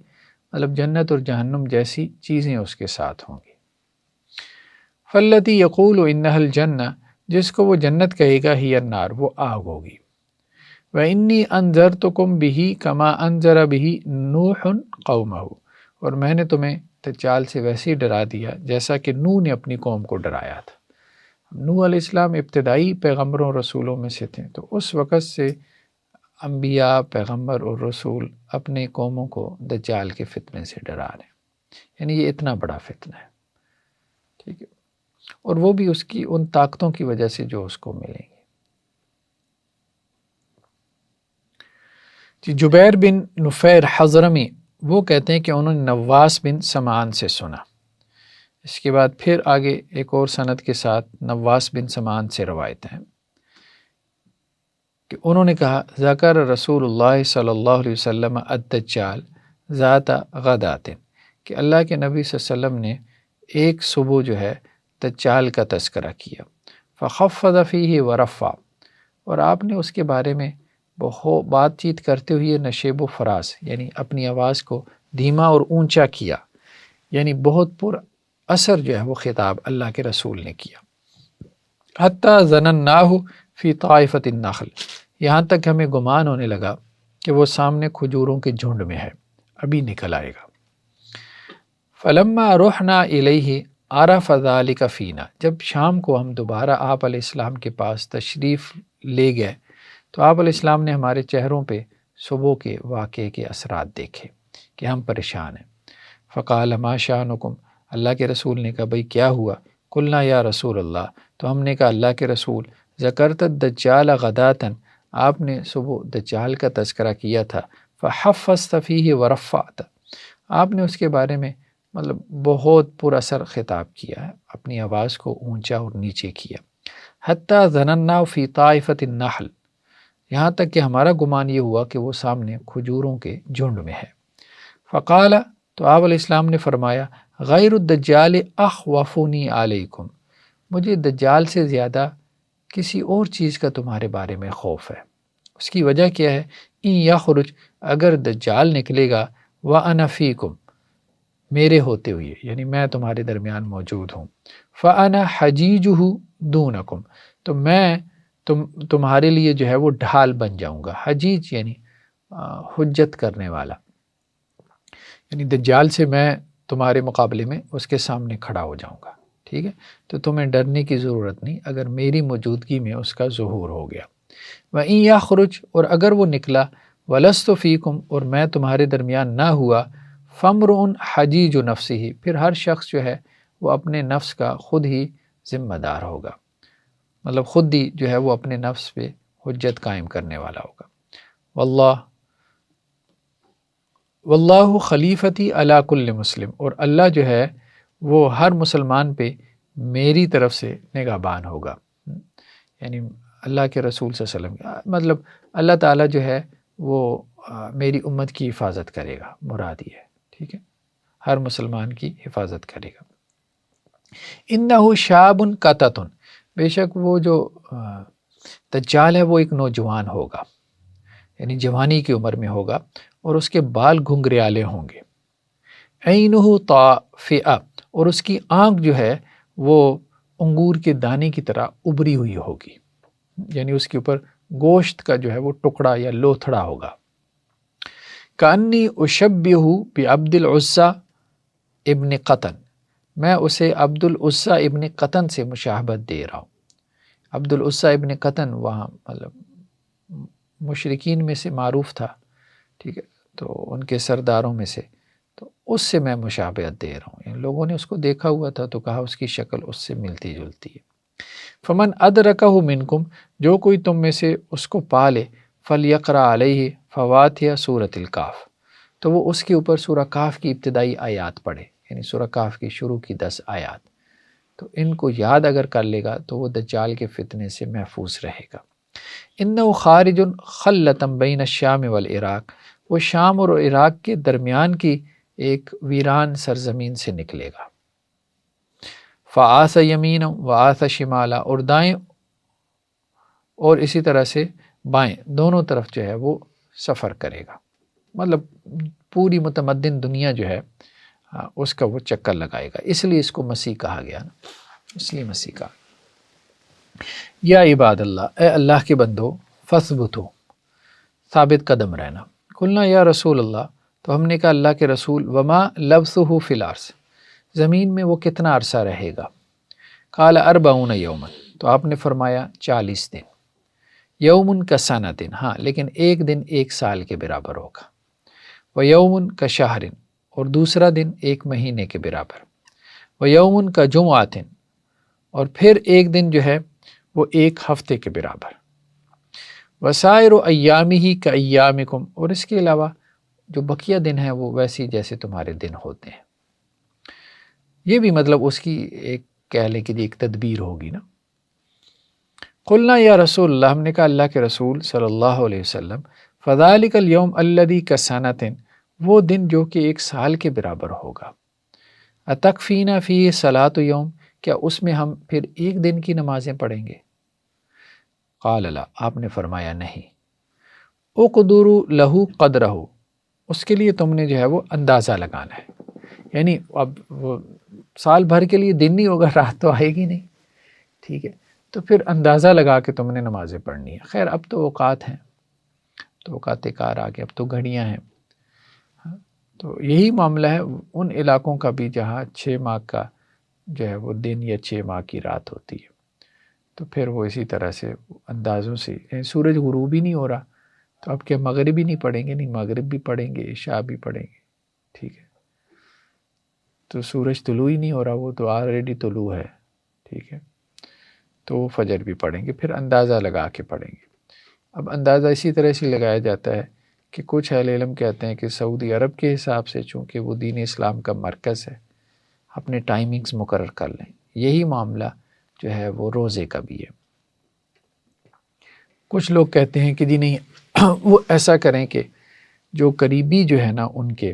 مطلب جنت اور جہنم جیسی چیزیں اس کے ساتھ ہوں گی۔ فَالَّتِي يَقُولُ إِنَّهَا الْجَنَّةُ، جس کو وہ جنت کہے گا، ہی النار، وہ آگ ہوگی۔ وَإِنِّي أَنذَرْتُكُمْ بِهِ كَمَا أَنذَرَ بِهِ نُوحٌ قَوْمَهُ، اور میں نے تمہیں دجال سے ویسے ہی ڈرا دیا جیسا کہ نوح نے اپنی قوم کو ڈرایا تھا۔ نوح علیہ السلام ابتدائی پیغمبروں رسولوں میں سے تھے، تو اس وقت سے انبیاء، پیغمبر اور رسول اپنے قوموں کو دجال کے فتنے سے ڈرا رہے ہیں، یعنی یہ اتنا بڑا فتنہ ہے، ٹھیک ہے، اور وہ بھی اس کی ان طاقتوں کی وجہ سے جو اس کو ملیں گی۔ جبیر بن نفیر حضرمی، وہ کہتے ہیں کہ انہوں نے نواس بن سمعان سے سنا۔ اس کے بعد پھر آگے ایک اور سند کے ساتھ نواس بن سمعان سے روایت ہے کہ انہوں نے کہا ذکر رسول اللہ صلی اللہ علیہ وسلم الدجال ذات غدات، کہ اللہ کے نبی صلی اللہ علیہ وسلم نے ایک صبح جو ہے دجال کا تذکرہ کیا، فخفض فیہ ورفع، اور آپ نے اس کے بارے میں بات چیت کرتے ہوئے نشیب و فراز یعنی اپنی آواز کو دھیما اور اونچا کیا، یعنی بہت پر اثر جو ہے وہ خطاب اللہ کے رسول نے کیا. حتیٰ ظنناہ فی طائفۃ النخل، یہاں تک ہمیں گمان ہونے لگا کہ وہ سامنے کھجوروں کے جھنڈ میں ہے، ابھی نکل آئے گا. فلما رحنا الیہ عرف ذلک فینا، جب شام کو ہم دوبارہ آپ علیہ السلام کے پاس تشریف لے گئے تو آپ علیہ السلام نے ہمارے چہروں پہ صبح کے واقعے کے اثرات دیکھے کہ ہم پریشان ہیں. فقال ما شأنکم، اللہ کے رسول نے کہا بھئی کیا ہوا؟ قلنا یا رسول اللہ، تو ہم نے کہا اللہ کے رسول، ذکرت الدجال غداتن، آپ نے صبح دجال کا تذکرہ کیا تھا، فحفظت فیہ ورفعت، آپ نے اس کے بارے میں مطلب بہت پر اثر خطاب کیا ہے، اپنی آواز کو اونچا اور نیچے کیا. حتیٰ ظننا فی طائفۃ النحل، یہاں تک کہ ہمارا گمان یہ ہوا کہ وہ سامنے کھجوروں کے جھنڈ میں ہے. فقال، تو آپ علیہ السلام نے فرمایا، غیر الدجال اخوفنی علیکم، مجھے دجال سے زیادہ کسی اور چیز کا تمہارے بارے میں خوف ہے. اس کی وجہ کیا ہے؟ ان یخرج، اگر دجال نکلے گا، وانا فیکم، میرے ہوتے ہوئے یعنی میں تمہارے درمیان موجود ہوں، فانا حجیجہ دونکم، تو میں تمہارے لیے جو ہے وہ ڈھال بن جاؤں گا. حجیج یعنی حجت کرنے والا، یعنی دجال سے میں تمہارے مقابلے میں اس کے سامنے کھڑا ہو جاؤں گا. ٹھیک ہے، تو تمہیں ڈرنے کی ضرورت نہیں اگر میری موجودگی میں اس کا ظہور ہو گیا. وَإِن يَخْرُجْ، اور اگر وہ نکلا، وَلَسْتُ فِيكُمْ، اور میں تمہارے درمیان نہ ہوا، فَامْرُؤٌ حَجِیجُ نَفْسِهِ، پھر ہر شخص جو ہے وہ اپنے نفس کا خود ہی ذمہ دار ہوگا، مطلب خود ہی جو ہے وہ اپنے نفس پہ حجت قائم کرنے والا ہوگا. واللہ خلیفتی علی کل مسلم، اور اللہ جو ہے وہ ہر مسلمان پہ میری طرف سے نگہبان ہوگا. یعنی اللہ کے رسول صلی اللہ علیہ وسلم، مطلب اللہ تعالیٰ جو ہے وہ میری امت کی حفاظت کرے گا، مراد یہ ہے. ٹھیک ہے، ہر مسلمان کی حفاظت کرے گا. انہ شاب قطۃ، بے شک وہ جو دجال ہے وہ ایک نوجوان ہوگا، یعنی جوانی کی عمر میں ہوگا، اور اس کے بال گھنگریالے ہوں گے. عینہ طافئہ، اور اس کی آنکھ جو ہے وہ انگور کے دانے کی طرح ابری ہوئی ہوگی، یعنی اس کے اوپر گوشت کا جو ہے وہ ٹکڑا یا لوتھڑا ہوگا. کانی اشبہ بعبد العزیٰ ابن قطن، میں اسے عبد العزیٰ ابن قطن سے مشابہت دے رہا ہوں. عبد العزیٰ ابن قطن وہاں مطلب مشرکین میں سے معروف تھا، ٹھیک ہے، تو ان کے سرداروں میں سے، تو اس سے میں مشابہت دے رہا ہوں. یعنی لوگوں نے اس کو دیکھا ہوا تھا تو کہا اس کی شکل اس سے ملتی جلتی ہے. فمن ادرکہ منکم، جو کوئی تم میں سے اس کو پا لے، فلیقرأ علیہ فواتح سورۃ الکہف، تو وہ اس کے اوپر سورہ کہف کی ابتدائی آیات پڑھے، یعنی سورہ کہف کی شروع کی 10 آیات. تو ان کو یاد اگر کر لے گا تو وہ دجال کے فتنے سے محفوظ رہے گا. انہ خارج خلۃ بین الشام والعراق، وہ شام اور عراق کے درمیان کی ایک ویران سرزمین سے نکلے گا. فآس یمینا وآس شمالا، اور دائیں اور اسی طرح سے بائیں دونوں طرف جو ہے وہ سفر کرے گا، مطلب پوری متمدن دنیا جو ہے اس کا وہ چکر لگائے گا. اس لیے اس کو مسیح کہا گیا نا، اس لیے مسیح کہا. یا عباد اللہ، اے اللہ کے بندو، فثبتو، ثابت قدم رہنا. قلنا یا رسول اللہ، تو ہم نے کہا اللہ کے رسول، وما لبثہ فی الارض، زمین میں وہ کتنا عرصہ رہے گا؟ قال 40 یوما، تو آپ نے فرمایا 40 دن. یوم کسنۃ، ہاں لیکن ایک دن ایک سال کے برابر ہوگا. ویوم کشہر، اور دوسرا دن ایک مہینے کے برابر. ویوم کجمعۃ، اور پھر ایک دن جو ہے وہ ایک ہفتے کے برابر. وسائر ایامہ کایامکم، اور اس کے علاوہ جو بقیہ دن ہیں وہ ویسی جیسے تمہارے دن ہوتے ہیں. یہ بھی مطلب اس کی ایک کہہ لیں کہ ایک تدبیر ہوگی نا. قلنا یا رسول اللہ، ہم نے کہا اللہ کے رسول صلی اللہ علیہ وسلم، فذلک الیوم الذی کسنۃ، وہ دن جو کہ ایک سال کے برابر ہوگا. اتکفینا فیہ صلاۃ یوم، کیا اس میں ہم پھر ایک دن کی نمازیں پڑھیں گے؟ قال لا، آپ نے فرمایا نہیں. اقدروا لہو قدرہ، اس کے لیے تم نے جو ہے وہ اندازہ لگانا ہے. یعنی اب وہ سال بھر کے لیے دن نہیں ہوگا، رات تو آئے گی نہیں، ٹھیک ہے، تو پھر اندازہ لگا کے تم نے نمازیں پڑھنی ہے. خیر اب تو اوقات ہیں، تو اوقات کار آ گئے، اب تو گھڑیاں ہیں. تو یہی معاملہ ہے ان علاقوں کا بھی جہاں 6 ماہ کا جو ہے وہ دن یا 6 ماہ کی رات ہوتی ہے. تو پھر وہ اسی طرح سے اندازوں سے، سورج غروب ہی نہیں ہو رہا تو اب کیا مغرب ہی نہیں پڑھیں گے؟ نہیں، مغرب بھی پڑھیں گے، عشاء بھی پڑھیں گے، ٹھیک ہے. تو سورج طلوع ہی نہیں ہو رہا، وہ تو آلریڈی طلوع ہے، ٹھیک ہے، تو فجر بھی پڑھیں گے، پھر اندازہ لگا کے پڑھیں گے. اب اندازہ اسی طرح سے لگایا جاتا ہے کہ کچھ اہل علم کہتے ہیں کہ سعودی عرب کے حساب سے چونکہ وہ دین اسلام کا مرکز ہے، اپنے ٹائمنگز مقرر کر لیں. یہی معاملہ جو ہے وہ روزے کا بھی ہے. کچھ لوگ کہتے ہیں کہ جی نہیں، وہ ایسا کریں کہ جو قریبی جو ہے نا ان کے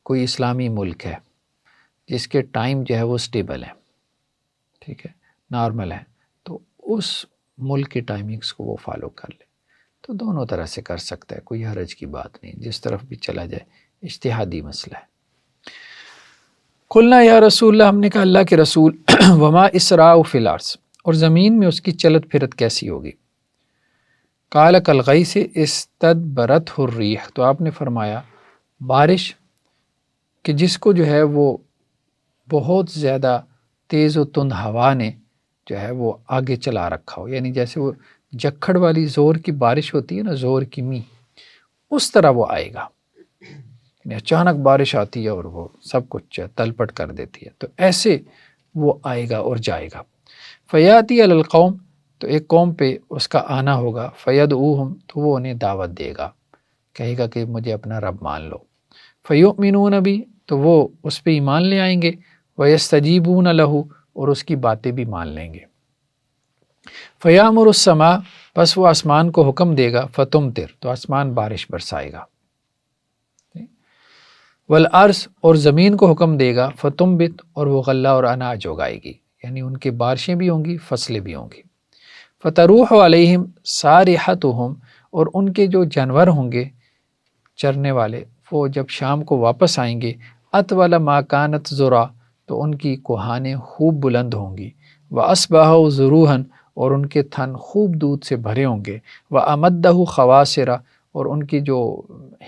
کوئی اسلامی ملک ہے جس کے ٹائم جو ہے وہ سٹیبل ہے، ٹھیک ہے، نارمل ہے، تو اس ملک کے ٹائمنگز کو وہ فالو کر لے. تو دونوں طرح سے کر سکتا ہے، کوئی حرج کی بات نہیں، جس طرف بھی چلا جائے، اجتہادی مسئلہ ہے. قلنا یا رسول اللہ، ہم نے کہا اللہ کے رسول، وما اسراء فی الارض، اور زمین میں اس کی چلت پھرت کیسی ہوگی؟ قال کالغیث استدبرتہ الریح، تو آپ نے فرمایا بارش کہ جس کو جو ہے وہ بہت زیادہ تیز و تند ہوا نے جو ہے وہ آگے چلا رکھا ہو. یعنی جیسے وہ جکھڑ والی زور کی بارش ہوتی ہے نا، زور کی می، اس طرح وہ آئے گا. یعنی اچانک بارش آتی ہے اور وہ سب کچھ تلپٹ کر دیتی ہے، تو ایسے وہ آئے گا اور جائے گا. فیاتی علی القوم، تو ایک قوم پہ اس کا آنا ہوگا. فیدعوہم، تو وہ انہیں دعوت دے گا، کہے گا کہ مجھے اپنا رب مان لو. فیؤمنون بھی، تو وہ اس پہ ایمان لے آئیں گے. ویستجیبون لہ، اور اس کی باتیں بھی مان لیں گے. فیامر السماء، پس وہ آسمان کو حکم دے گا. فتمطر، تو آسمان بارش برسائے گا. والارض، اور زمین کو حکم دے گا. فتنبت، اور وہ غلہ اور اناج اگائے گی، یعنی ان کے بارشیں بھی ہوں گی، فصلیں بھی ہوں گی. فتروح علیہم سارحتہم، اور ان کے جو جانور ہوں گے چرنے والے، وہ جب شام کو واپس آئیں گے. اطول ما کانت ذرا، تو ان کی کوہانیں خوب بلند ہوں گی. واصبحوا ذروحا، اور ان کے تھن خوب دودھ سے بھرے ہوں گے. وامدہ خواصرا، اور ان کی جو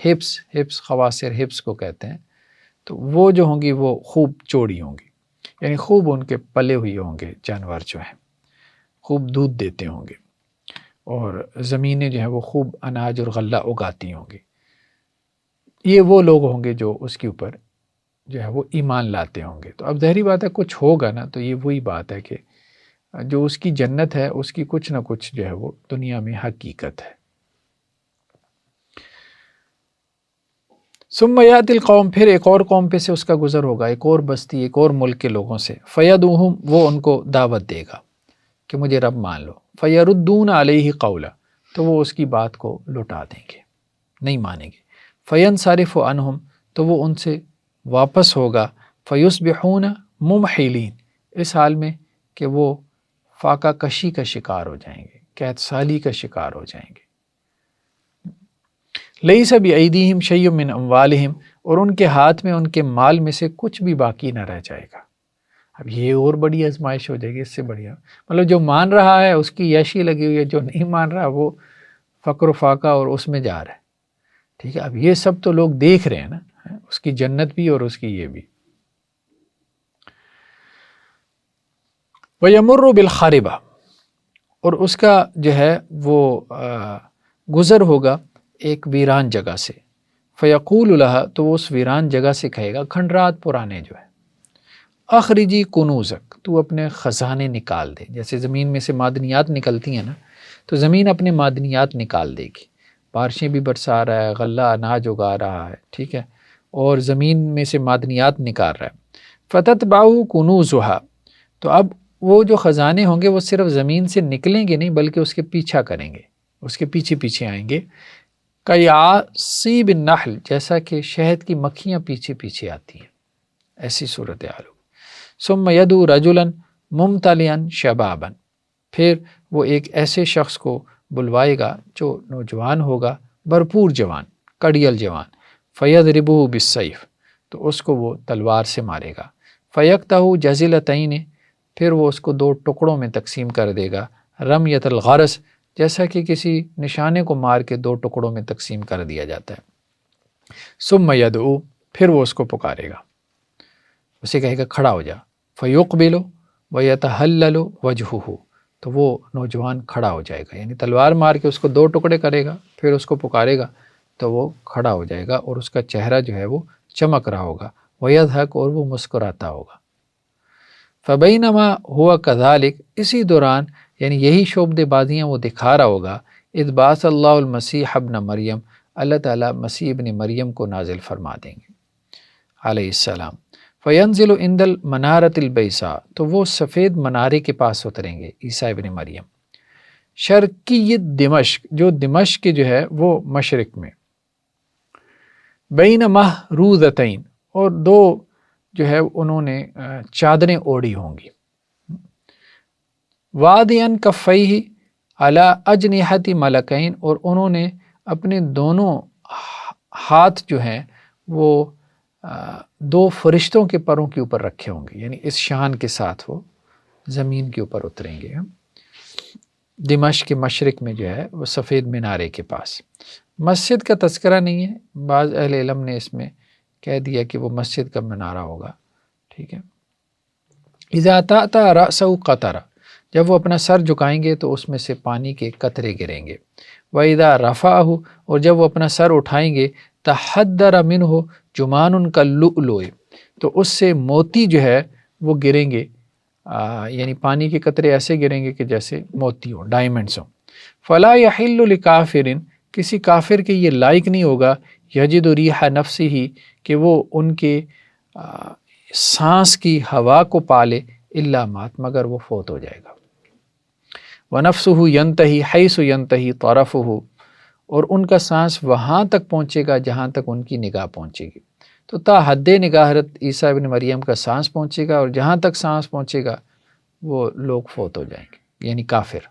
ہپس خواصر ہپس کو کہتے ہیں، تو وہ جو ہوں گی وہ خوب چوڑی ہوں گی، یعنی خوب ان کے پلے ہوئے ہوں گے جانور جو ہیں، خوب دودھ دیتے ہوں گے، اور زمینیں جو ہیں وہ خوب اناج اور غلہ اگاتی ہوں گی. یہ وہ لوگ ہوں گے جو اس کے اوپر جو ہے وہ ایمان لاتے ہوں گے. تو اب ظاہری بات ہے کچھ ہوگا نا، تو یہ وہی بات ہے کہ جو اس کی جنت ہے اس کی کچھ نہ کچھ جو ہے وہ دنیا میں حقیقت ہے. ثم یأتی القوم، پھر ایک اور قوم پہ سے اس کا گزر ہوگا، ایک اور بستی، ایک اور ملک کے لوگوں سے. فیدعوہم، وہ ان کو دعوت دے گا کہ مجھے رب مان لو. فیردون علیہ قولا، تو وہ اس کی بات کو لٹا دیں گے، نہیں مانیں گے. فینصرف عنہم، تو وہ ان سے واپس ہوگا. فیصبحون ممحلین، اس حال میں کہ وہ فاقہ کشی کا شکار ہو جائیں گے، قحط سالی کا شکار ہو جائیں گے. لیس بایدیہم شیء من اموالہم، اور ان کے ہاتھ میں ان کے مال میں سے کچھ بھی باقی نہ رہ جائے گا. اب یہ اور بڑی آزمائش ہو جائے گی، اس سے بڑھیا مطلب جو مان رہا ہے اس کی یشی لگی ہوئی ہے، جو نہیں مان رہا وہ فقر و فاقہ اور اس میں جا رہا ہے. ٹھیک ہے، اب یہ سب تو لوگ دیکھ رہے ہیں نا، اس کی جنت بھی اور اس کی یہ بھی. وَيَمُرُّ بِالْخَارِبَةِ، اور اس کا جو ہے وہ گزر ہوگا ایک ویران جگہ سے. فَيَقُولُ لَهَا، تو وہ اس ویران جگہ سے کہے گا، کھنڈرات پرانے جو ہے، اخرجی کنوزک، تو اپنے خزانے نکال دے. جیسے زمین میں سے معدنیات نکلتی ہیں نا، تو زمین اپنے معدنیات نکال دے گی. بارشیں بھی برسا رہا ہے، غلہ اناج اگا رہا ہے، ٹھیک ہے، اور زمین میں سے معدنیات نکال رہا ہے. فَتَتْبَعُهُ كُنُوزُهَا، تو اب وہ جو خزانے ہوں گے وہ صرف زمین سے نکلیں گے نہیں بلکہ اس کے پیچھا کریں گے، اس کے پیچھے پیچھے آئیں گے. کَیَعْصِیبِ النَّحْلِ، جیسا کہ شہد کی مکھیاں پیچھے پیچھے آتی ہیں، ایسی صورتحال ہوگی. ثم یدعو رجلا ممتلئا شبابا، پھر وہ ایک ایسے شخص کو بلوائے گا جو نوجوان ہوگا، بھرپور جوان، کڑیل جوان، فیضربہ بالسیف، تو اس کو وہ تلوار سے مارے گا، فیقطع جزلتین، پھر وہ اس کو 2 ٹکڑوں میں تقسیم کر دے گا، رمیۃ الغرض، جیسا کہ کسی نشانے کو مار کے 2 ٹکڑوں میں تقسیم کر دیا جاتا ہے۔ ثم یدعو، پھر وہ اس کو پکارے گا، اسے کہے گا کھڑا ہو جا، فیقبل ویتہلل وجہہ، تو وہ نوجوان کھڑا ہو جائے گا، یعنی تلوار مار کے اس کو 2 ٹکڑے کرے گا، پھر اس کو پکارے گا تو وہ کھڑا ہو جائے گا اور اس کا چہرہ جو ہے وہ چمک رہا ہوگا، ویضحک، اور وہ مسکراتا ہوگا۔ فبینما ہوا کذالک، اسی دوران یعنی یہی شعبدے بازیاں وہ دکھا رہا ہوگا، اذ بعث اللہ المسیح ابن مریم، اللہ تعالیٰ مسیح ابن مریم کو نازل فرما دیں گے علیہ السلام، فینزل عند المنارۃ البیضاء، تو وہ سفید منارے کے پاس اتریں گے عیسیٰ ابن مریم، شرقی دمشق، جو دمشق کی جو ہے وہ مشرق میں، بین محروذتین، اور 2 جو ہے انہوں نے چادریں اوڑھی ہوں گی، وادین کفیہ علی اجنحۃ ملکین، اور انہوں نے اپنے دونوں ہاتھ جو ہیں وہ 2 فرشتوں کے پروں کے اوپر رکھے ہوں گے، یعنی اس شان کے ساتھ وہ زمین کے اوپر اتریں گے، دمشق کے مشرق میں جو ہے وہ سفید مینارے کے پاس۔ مسجد کا تذکرہ نہیں ہے، بعض اہل علم نے اس میں کہہ دیا کہ وہ مسجد کا منارہ ہوگا، ٹھیک ہے۔ اذا تعطى رأسه قطرہ، جب وہ اپنا سر جھکائیں گے تو اس میں سے پانی کے قطرے گریں گے، وَإِذَا رَفَعَهُ، اور جب وہ اپنا سر اٹھائیں گے، تَحَدَّرَ مِنْهُ جُمَانٌ كَاللُّؤْلُؤِ، تو اس سے موتی جو ہے وہ گریں گے، یعنی پانی کے قطرے ایسے گریں گے کہ جیسے موتی ہو، ڈائمنڈس ہوں۔ فَلَا يَحِلُّ لِكَافِرٍ، کسی کافر کے یہ لائق نہیں ہوگا، یجد ریح نفسہ، کہ وہ ان کے سانس کی ہوا کو پالے، الا مات، مگر وہ فوت ہو جائے گا۔ وَنَفْسُهُ يَنْتَهِي حَيْثُ يَنْتَهِي طَرَفُهُ، اور ان کا سانس وہاں تک پہنچے گا جہاں تک ان کی نگاہ پہنچے گی، تو تا حد نگاہت عیسیٰ ابن مریم کا سانس پہنچے گا، اور جہاں تک سانس پہنچے گا وہ لوگ فوت ہو جائیں گے، یعنی کافر۔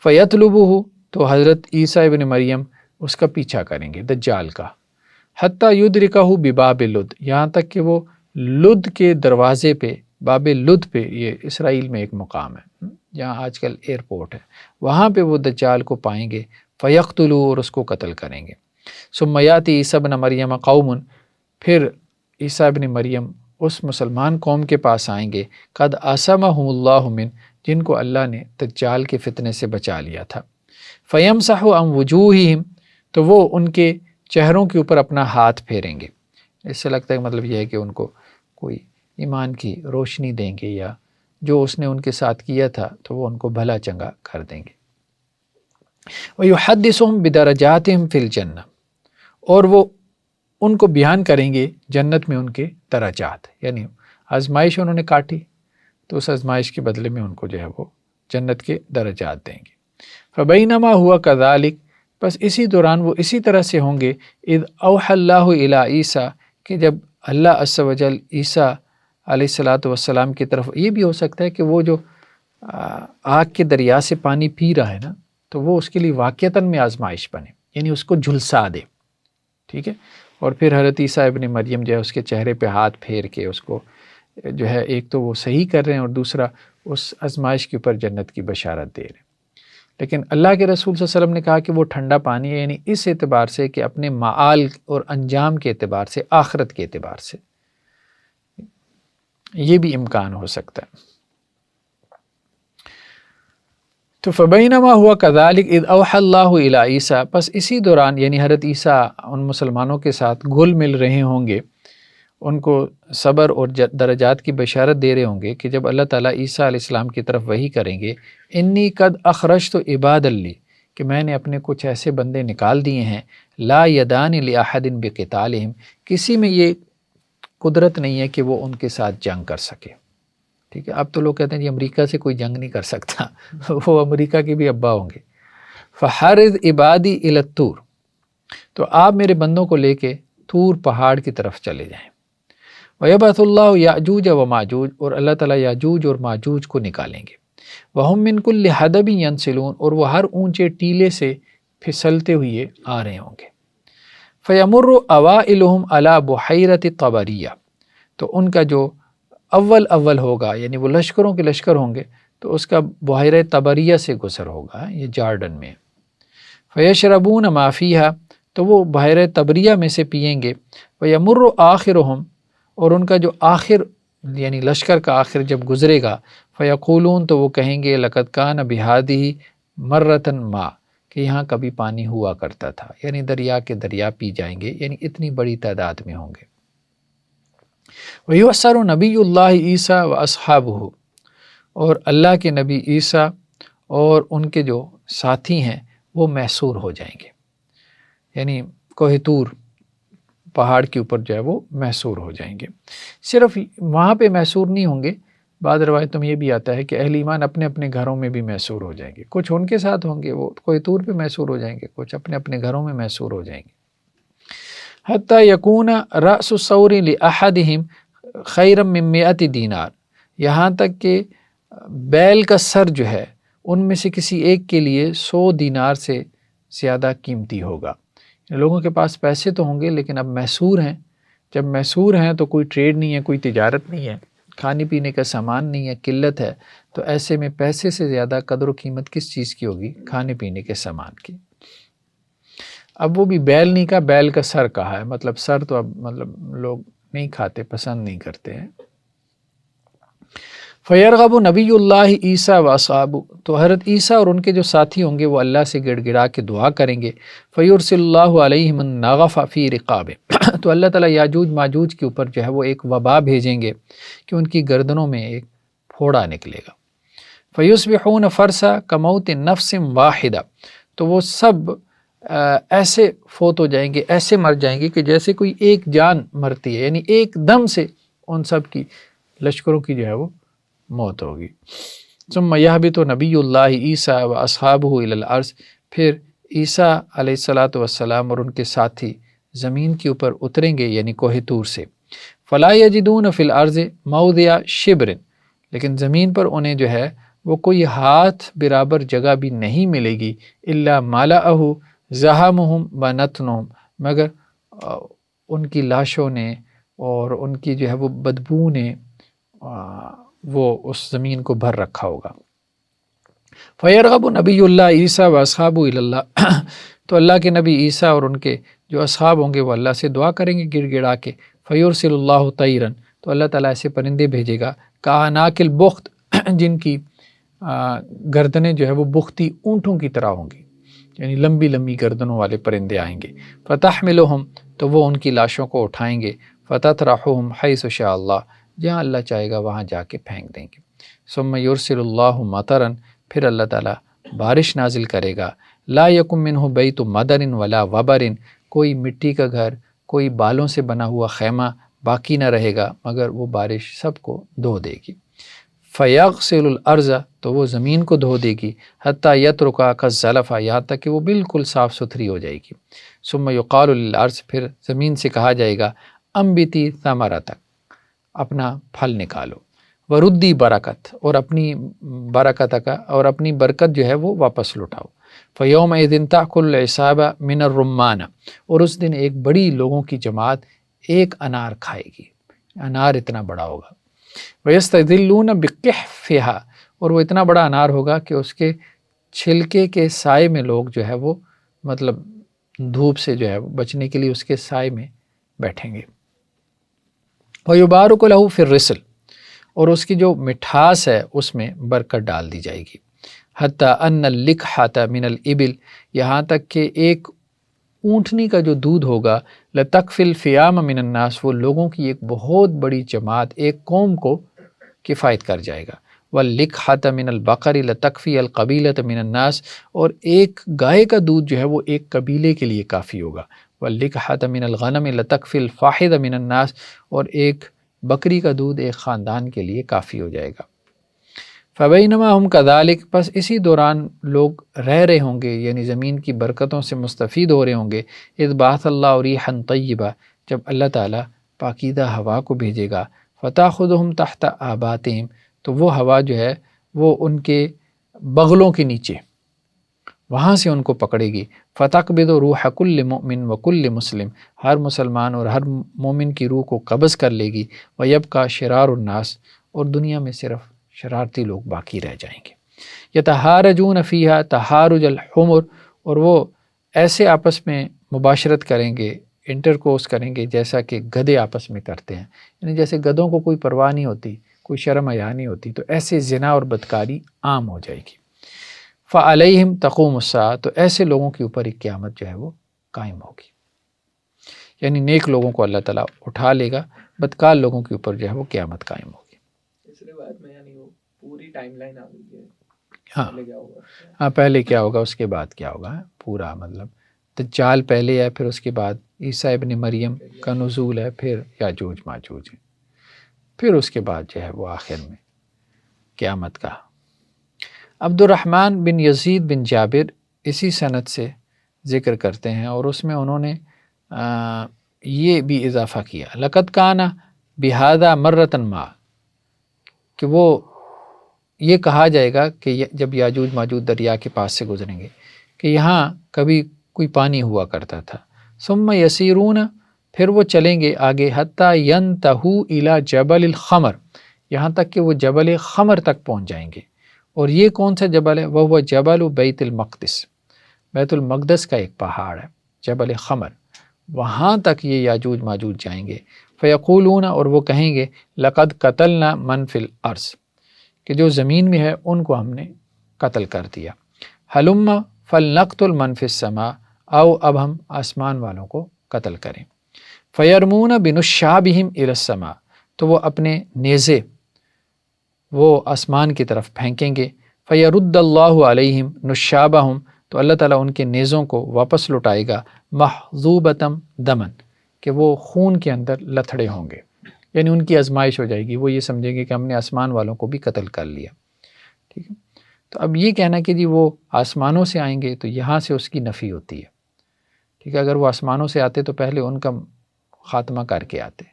فَيَطْلُبُهُ، تو حضرت عیسیٰ ابن مریم اس کا پیچھا کریں گے، دجال کا، حتیٰ یدرکہ بباب لد، یہاں تک کہ وہ لد کے دروازے پہ، باب لد پہ، یہ اسرائیل میں ایک مقام ہے جہاں آج کل ایئرپورٹ ہے، وہاں پہ وہ دجال کو پائیں گے، فیقتلوا، اور اس کو قتل کریں گے۔ ثم یاتی عیسیٰ ابن مریم قوم، پھر عیسیٰ ابن مریم اس مسلمان قوم کے پاس آئیں گے، قد عصمہم اللہ من، جن کو اللہ نے دجال کے فتنے سے بچا لیا تھا، فیمسح عن وجوہہم، تو وہ ان کے چہروں کے اوپر اپنا ہاتھ پھیریں گے۔ اس سے لگتا ہے مطلب یہ ہے کہ ان کو کوئی ایمان کی روشنی دیں گے، یا جو اس نے ان کے ساتھ کیا تھا تو وہ ان کو بھلا چنگا کر دیں گے۔ وَيُحَدِّثُهُمْ بِدَرَجَاتِهِمْ فِي الْجَنَّةِ، اور وہ ان کو بیان کریں گے جنت میں ان کے درجات، یعنی آزمائش انہوں نے کاٹی تو اس آزمائش کے بدلے میں ان کو جو ہے وہ جنت کے درجات دیں گے۔ فَبَيْنَمَا هُوَ كَذَلِكَ، بس اسی دوران وہ اسی طرح سے ہوں گے، اذ اوحى اللہ الی عیسیٰ، کہ جب اللہ عز و جل عیسیٰ علیہ السلام کی طرف، یہ بھی ہو سکتا ہے کہ وہ جو آگ کے دریا سے پانی پی رہا ہے نا، تو وہ اس کے لیے واقعتاً میں آزمائش بنے، یعنی اس کو جھلسا دے، ٹھیک ہے، اور پھر حضرت عیسیٰ ابن مریم جو ہے اس کے چہرے پہ ہاتھ پھیر کے اس کو جو ہے، ایک تو وہ صحیح کر رہے ہیں اور دوسرا اس آزمائش کے اوپر جنت کی بشارت دے رہے ہیں۔ لیکن اللہ کے رسول صلی اللہ علیہ وسلم نے کہا کہ وہ ٹھنڈا پانی ہے، یعنی اس اعتبار سے کہ اپنے معال اور انجام کے اعتبار سے، آخرت کے اعتبار سے یہ بھی امکان ہو سکتا ہے۔ تو فبینما ہوا کذالک اذ اوحى اللہ الی عیسیٰ، پس اسی دوران یعنی حضرت عیسیٰ ان مسلمانوں کے ساتھ گھل مل رہے ہوں گے، ان کو صبر اور درجات کی بشارت دے رہے ہوں گے کہ جب اللہ تعالیٰ عیسیٰ علیہ السلام کی طرف وحی کریں گے، انی قد اخرجت عباد لی، کہ میں نے اپنے کچھ ایسے بندے نکال دیے ہیں، لا یدان لاحد بقتالہم، کسی میں یہ قدرت نہیں ہے کہ وہ ان کے ساتھ جنگ کر سکے، ٹھیک ہے۔ اب تو لوگ کہتے ہیں جی امریکہ سے کوئی جنگ نہیں کر سکتا، وہ امریکہ کے بھی ابا ہوں گے۔ فحرض عبادی الی الطور، تو آپ میرے بندوں کو لے کے طور پہاڑ کی طرف چلے جائیں، وَيَبْعَثُ اللَّهُ یأجوج و ماجوج، اور اللہ تعالیٰ یاجوج اور ماجوج کو نکالیں گے. وَهُم مِّن كُلِّ حَدَبٍ يَنْسِلُونَ، اور وہ ہر اونچے ٹیلے سے پھسلتے ہوئے آ رہے ہوں گے. فَيَمُرُّ أَوَائِلُهُمْ عَلَى بُحَيْرَةِ طَبَرِيَّةٍ، تو ان کا جو اول ہوگا، یعنی وہ لشکروں کے لشکر ہوں گے، تو اس کا بحیرہ طبریہ سے گزر ہوگا، یہ جارڈن میں. فَيَشْرَبُونَ مَا فِيهَا، تو وہ بحیرہ طبریہ میں سے پیئیں گے. وَيَمُرُّ آخِرُهُمْ، اور ان کا جو آخر یعنی لشکر کا آخر جب گزرے گا، فَيَقُولُونَ، تو وہ کہیں گے لَقَدْ كَانَ بِهَٰذِهِ مَرَّةً مَا، کہ یہاں کبھی پانی ہوا کرتا تھا، یعنی دریا کے دریا پی جائیں گے، یعنی اتنی بڑی تعداد میں ہوں گے. وَيُحْشَرُ نَبِيُّ اللَّهِ عیسیٰ وَأَصْحَابُهُ، اور اللہ کے نبی عیسیٰ اور ان کے جو ساتھی ہیں وہ محصور ہو جائیں گے، یعنی کوہ طور پہاڑ کے اوپر جو ہے وہ محصور ہو جائیں گے. صرف وہاں پہ محصور نہیں ہوں گے، بعض روایتوں میں یہ بھی آتا ہے کہ اہل ایمان اپنے اپنے گھروں میں بھی محصور ہو جائیں گے. کچھ ان کے ساتھ ہوں گے، وہ کوہ طور پہ محصور ہو جائیں گے، کچھ اپنے اپنے گھروں میں محصور ہو جائیں گے. حتیٰ یکون رأس الثور لأحدہم خیرا من 100 دینار، یہاں تک کہ بیل کا سر جو ہے ان میں سے کسی ایک کے لیے 100 دینار سے زیادہ قیمتی ہوگا. لوگوں کے پاس پیسے تو ہوں گے لیکن اب محصور ہیں. جب محصور ہیں تو کوئی ٹریڈ نہیں ہے، کوئی تجارت نہیں ہے، کھانے پینے کا سامان نہیں ہے، قلت ہے، تو ایسے میں پیسے سے زیادہ قدر و قیمت کس چیز کی ہوگی؟ کھانے پینے کے سامان کی. اب وہ بھی بیل نہیں کہا، بیل کا سر کہا ہے، مطلب سر تو اب مطلب لوگ نہیں کھاتے، پسند نہیں کرتے ہیں. فَيَرْغَبُ نَبِيُّ اللَّهِ عیسیٰ وَأَصْحَابُهُ، تو حضرت عیسیٰ اور ان کے جو ساتھی ہوں گے وہ اللہ سے گڑ گڑا کے دعا کریں گے. فَيُرْسِلُ اللَّهُ عَلَيْهِمُ النَّغَفَ فِي رِقَابِهِمْ، تو اللہ تعالیٰ یاجوج ماجوج کے اوپر جو ہے وہ ایک وبا بھیجیں گے کہ ان کی گردنوں میں ایک پھوڑا نکلے گا. فَيُصْبِحُونَ فَرْسًا كَمَوْتِ نَفْسٍ وَاحِدَةٍ، تو وہ سب ایسے فوت ہو جائیں گے، ایسے مر جائیں گے کہ جیسے کوئی ایک جان مرتی ہے، یعنی ایک دم سے ان سب کی لشکروں کی جو ہے وہ موت ہوگی. ثم یہبط نبی اللہ عیسیٰ و اصحابہ الی الارض، پھر عیسیٰ علیہ الصلاۃ والسلام اور ان کے ساتھی زمین کے اوپر اتریں گے، یعنی کوہ طور سے. فلا یجدون فی الارض موضع شبر، لیکن زمین پر انہیں جو ہے وہ کوئی ہاتھ برابر جگہ بھی نہیں ملے گی. الا ملأہ زحمہم و نتنہم، مگر ان کی لاشوں نے اور ان کی جو ہے وہ بدبو نے وہ اس زمین کو بھر رکھا ہوگا. فَيَرْغَبُ نَبِيُّ اللَّهِ عِيسَىٰ وَأَصْحَابُهُ إِلَى اللَّهِ، تو اللہ کے نبی عیسیٰ اور ان کے جو اصحاب ہوں گے وہ اللہ سے دعا کریں گے گڑ گڑا کے. فَيُرْسِلُ اللَّهُ طَيْرًا، تو اللہ تعالیٰ ایسے پرندے بھیجے گا كَأَعْنَاقِ الْبُخْتِ، جن کی گردنیں جو ہے وہ بختی اونٹوں کی طرح ہوں گی، یعنی لمبی لمبی گردنوں والے پرندے آئیں گے. فَتَحْمِلُهُمْ، تو وہ ان کی لاشوں کو اٹھائیں گے. فَتَطْرَحُهُمْ حَيْثُ شَاءَ اللَّهُ، جہاں اللہ چاہے گا وہاں جا کے پھینک دیں گے. ثم یرسل اللہ مطرًا، پھر اللہ تعالیٰ بارش نازل کرے گا. لا یکن منہ بیت مدر ولا وبر، کوئی مٹی کا گھر، کوئی بالوں سے بنا ہوا خیمہ باقی نہ رہے گا مگر وہ بارش سب کو دھو دے گی. فیغسل الارض، تو وہ زمین کو دھو دے گی. حتیٰ یترکا کالزلف، یہاں تک کہ وہ بالکل صاف ستھری ہو جائے گی. ثم یقال للارض، پھر زمین سے کہا جائے گا انبتی ثمرتک، اپنا پھل نکالو. وردی برکت، اور اپنی برکت کا اور اپنی برکت جو ہے وہ واپس لٹاؤ. فیومئذ تأکل العصابہ من الرمان، اور اس دن ایک بڑی لوگوں کی جماعت ایک انار کھائے گی، انار اتنا بڑا ہوگا. ویستظلون بقحفها، اور وہ اتنا بڑا انار ہوگا کہ اس کے چھلکے کے سائے میں لوگ جو ہے وہ مطلب دھوپ سے جو ہے بچنے کے لیے اس کے سائے میں بیٹھیں گے. وَيُبَارَكُ لَهُ فِي الرِّسْلِ، اور اس کی جو مٹھاس ہے اس میں برکت ڈال دی جائے گی. حتیٰ ان اللقحۃ من الابل، یہاں تک کہ ایک اونٹنی کا جو دودھ ہوگا لتکفی الفیام من الناس، وہ لوگوں کی ایک بہت بڑی جماعت، ایک قوم کو کفایت کر جائے گا. واللقحۃ من البقر لتکفی القبیلۃ من الناس، اور ایک گائے کا دودھ جو ہے وہ ایک قبیلے کے لیے کافی ہوگا. واللقحۃ من الغنم لتکفی الفاحد من الناس، اور ایک بکری کا دودھ ایک خاندان کے لیے کافی ہو جائے گا. فبینما ہم کذالک، پس اسی دوران لوگ رہ رہے ہوں گے، یعنی زمین کی برکتوں سے مستفید ہو رہے ہوں گے. اذ بعث اللہ ریحا طیبہ، جب اللہ تعالیٰ پاکیدہ ہوا کو بھیجے گا، فتاخذہم تحت آباطہم، تو وہ ہوا جو ہے وہ ان کے بغلوں کے نیچے وہاں سے ان کو پکڑے گی، فتقبض روح کل مؤمن و کل مسلم، ہر مسلمان اور ہر مومن کی روح کو قبض کر لے گی، ویبقى شرار الناس، اور دنیا میں صرف شرارتی لوگ باقی رہ جائیں گے، یتحارجون فیہا تحارج الحمر، اور وہ ایسے آپس میں مباشرت کریں گے، انٹرکورس کریں گے جیسا کہ گدھے آپس میں کرتے ہیں، یعنی جیسے گدھوں کو کوئی پرواہ نہیں ہوتی، کوئی شرم حیا نہیں ہوتی، تو ایسے زنا اور بدکاری عام ہو جائے گی۔ فعلیہم تقوم الساعہ، تو ایسے لوگوں کے اوپر ایک قیامت جو ہے وہ قائم ہوگی، یعنی نیک لوگوں کو اللہ تعالیٰ اٹھا لے گا، بدکار لوگوں کے اوپر جو ہے وہ قیامت قائم ہوگی۔
اس روایت میں یعنی وہ پوری ٹائم لائن آ گئی ہے،
ہاں
پہلے کیا ہوگا؟
ہاں، پہلے کیا ہوگا، اس کے بعد کیا ہوگا، پورا مطلب دجال پہلے ہے، پھر اس کے بعد عیسیٰ ابن مریم کا نزول ہے، پھر یاجوج ماجوج ہے، پھر اس کے بعد جو ہے وہ آخر میں قیامت کا۔ عبد الرحمن بن یزید بن جابر اسی سند سے ذکر کرتے ہیں، اور اس میں انہوں نے یہ بھی اضافہ کیا، لقد کان بہذا مرتن ما، کہ وہ یہ کہا جائے گا کہ جب یاجوج ماجوج دریا کے پاس سے گزریں گے کہ یہاں کبھی کوئی پانی ہوا کرتا تھا، ثم یسیرون، پھر وہ چلیں گے آگے، حتی ینتہو الی جبل الخمر، یہاں تک کہ وہ جبل خمر تک پہنچ جائیں گے، اور یہ کون سا جبل ہے، وہ جبل بیت المقدس، بیت المقدس کا ایک پہاڑ ہے جبل خمر، وہاں تک یہ یاجوج ماجوج جائیں گے، فیقولون، اور وہ کہیں گے، لقد قتلنا من فی الارض، کہ جو زمین میں ہے ان کو ہم نے قتل کر دیا، ہلم فلنقتل من فی السماء، آؤ اب ہم آسمان والوں کو قتل کریں، فیرمون بنشابہم الی السماء، تو وہ اپنے نیزے وہ آسمان کی طرف پھینکیں گے، فیرد اللہ علیہم نشابہم، تو اللہ تعالیٰ ان کے نیزوں کو واپس لوٹائے گا، محذوبتم دمن، کہ وہ خون کے اندر لتھڑے ہوں گے، یعنی ان کی آزمائش ہو جائے گی، وہ یہ سمجھیں گے کہ ہم نے آسمان والوں کو بھی قتل کر لیا، ٹھیک ہے۔ تو اب یہ کہنا کہ جی وہ آسمانوں سے آئیں گے، تو یہاں سے اس کی نفی ہوتی ہے، ٹھیک ہے، اگر وہ آسمانوں سے آتے تو پہلے ان کا خاتمہ کر کے آتے،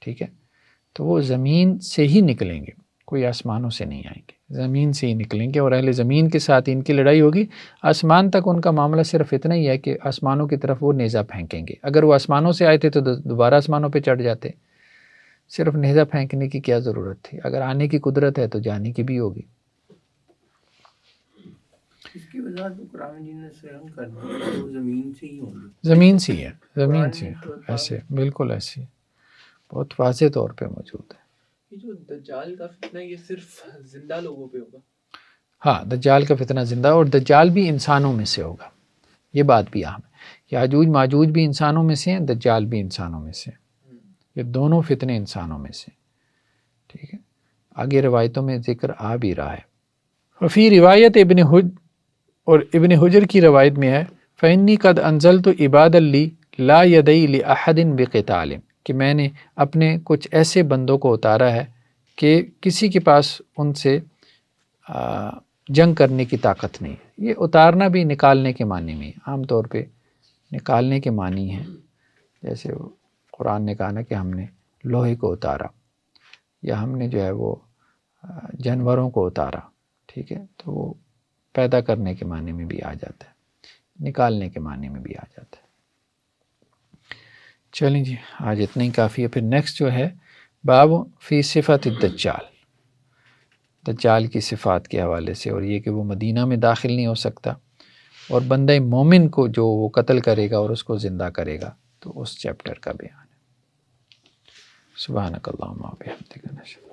ٹھیک ہے، تو وہ زمین سے ہی نکلیں گے، کوئی آسمانوں سے نہیں آئیں گے، زمین سے ہی نکلیں گے، اور اہل زمین کے ساتھ ان کی لڑائی ہوگی، آسمان تک ان کا معاملہ صرف اتنا ہی ہے کہ آسمانوں کی طرف وہ نیزہ پھینکیں گے، اگر وہ آسمانوں سے آئے تھے تو دوبارہ آسمانوں پہ چڑھ جاتے، صرف نیزہ پھینکنے کی کیا ضرورت تھی، اگر آنے کی قدرت ہے تو جانے کی بھی ہوگی۔
اس کی وجہ تو قرآن جی نے سیرن کر دی، وہ زمین سے ہی ہوں گے،
زمین سے ہی ہے، زمین سے، ایسے بالکل ایسے بہت واضح طور پہ موجود ہے۔
یہ جو دجال کا فتنہ یہ صرف زندہ لوگوں پہ ہوگا؟
ہاں، دجال کا فتنہ زندہ، اور دجال بھی انسانوں میں سے ہوگا، یہ بات بھی اہم ہے، یاجوج ماجوج بھی انسانوں میں سے ہیں، دجال بھی انسانوں میں سے، یہ دونوں فتنے انسانوں میں سے، ٹھیک ہے، آگے روایتوں میں ذکر آ بھی رہا ہے۔ وفی روایت ابن حجر کی روایت میں ہے، فإنی قد انزلت عبادا لی لا یدی لأحد بقتال، کہ میں نے اپنے کچھ ایسے بندوں کو اتارا ہے کہ کسی کے پاس ان سے جنگ کرنے کی طاقت نہیں، یہ اتارنا بھی نکالنے کے معنی میں، عام طور پہ نکالنے کے معنی ہے، جیسے قرآن نے کہا نا کہ ہم نے لوہے کو اتارا، یا ہم نے جو ہے وہ جانوروں کو اتارا، ٹھیک ہے، تو وہ پیدا کرنے کے معنی میں بھی آ جاتا ہے، نکالنے کے معنی میں بھی آ جاتا ہے۔ چلیں جی، آج اتنا ہی کافی ہے، پھر نیکسٹ جو ہے باب فی صفت الدجال، دجال کی صفات کے حوالے سے، اور یہ کہ وہ مدینہ میں داخل نہیں ہو سکتا، اور بندہ مومن کو جو وہ قتل کرے گا اور اس کو زندہ کرے گا، تو اس چیپٹر کا بیان ہے۔ سبحانک اللہم و بحمدک، نشہد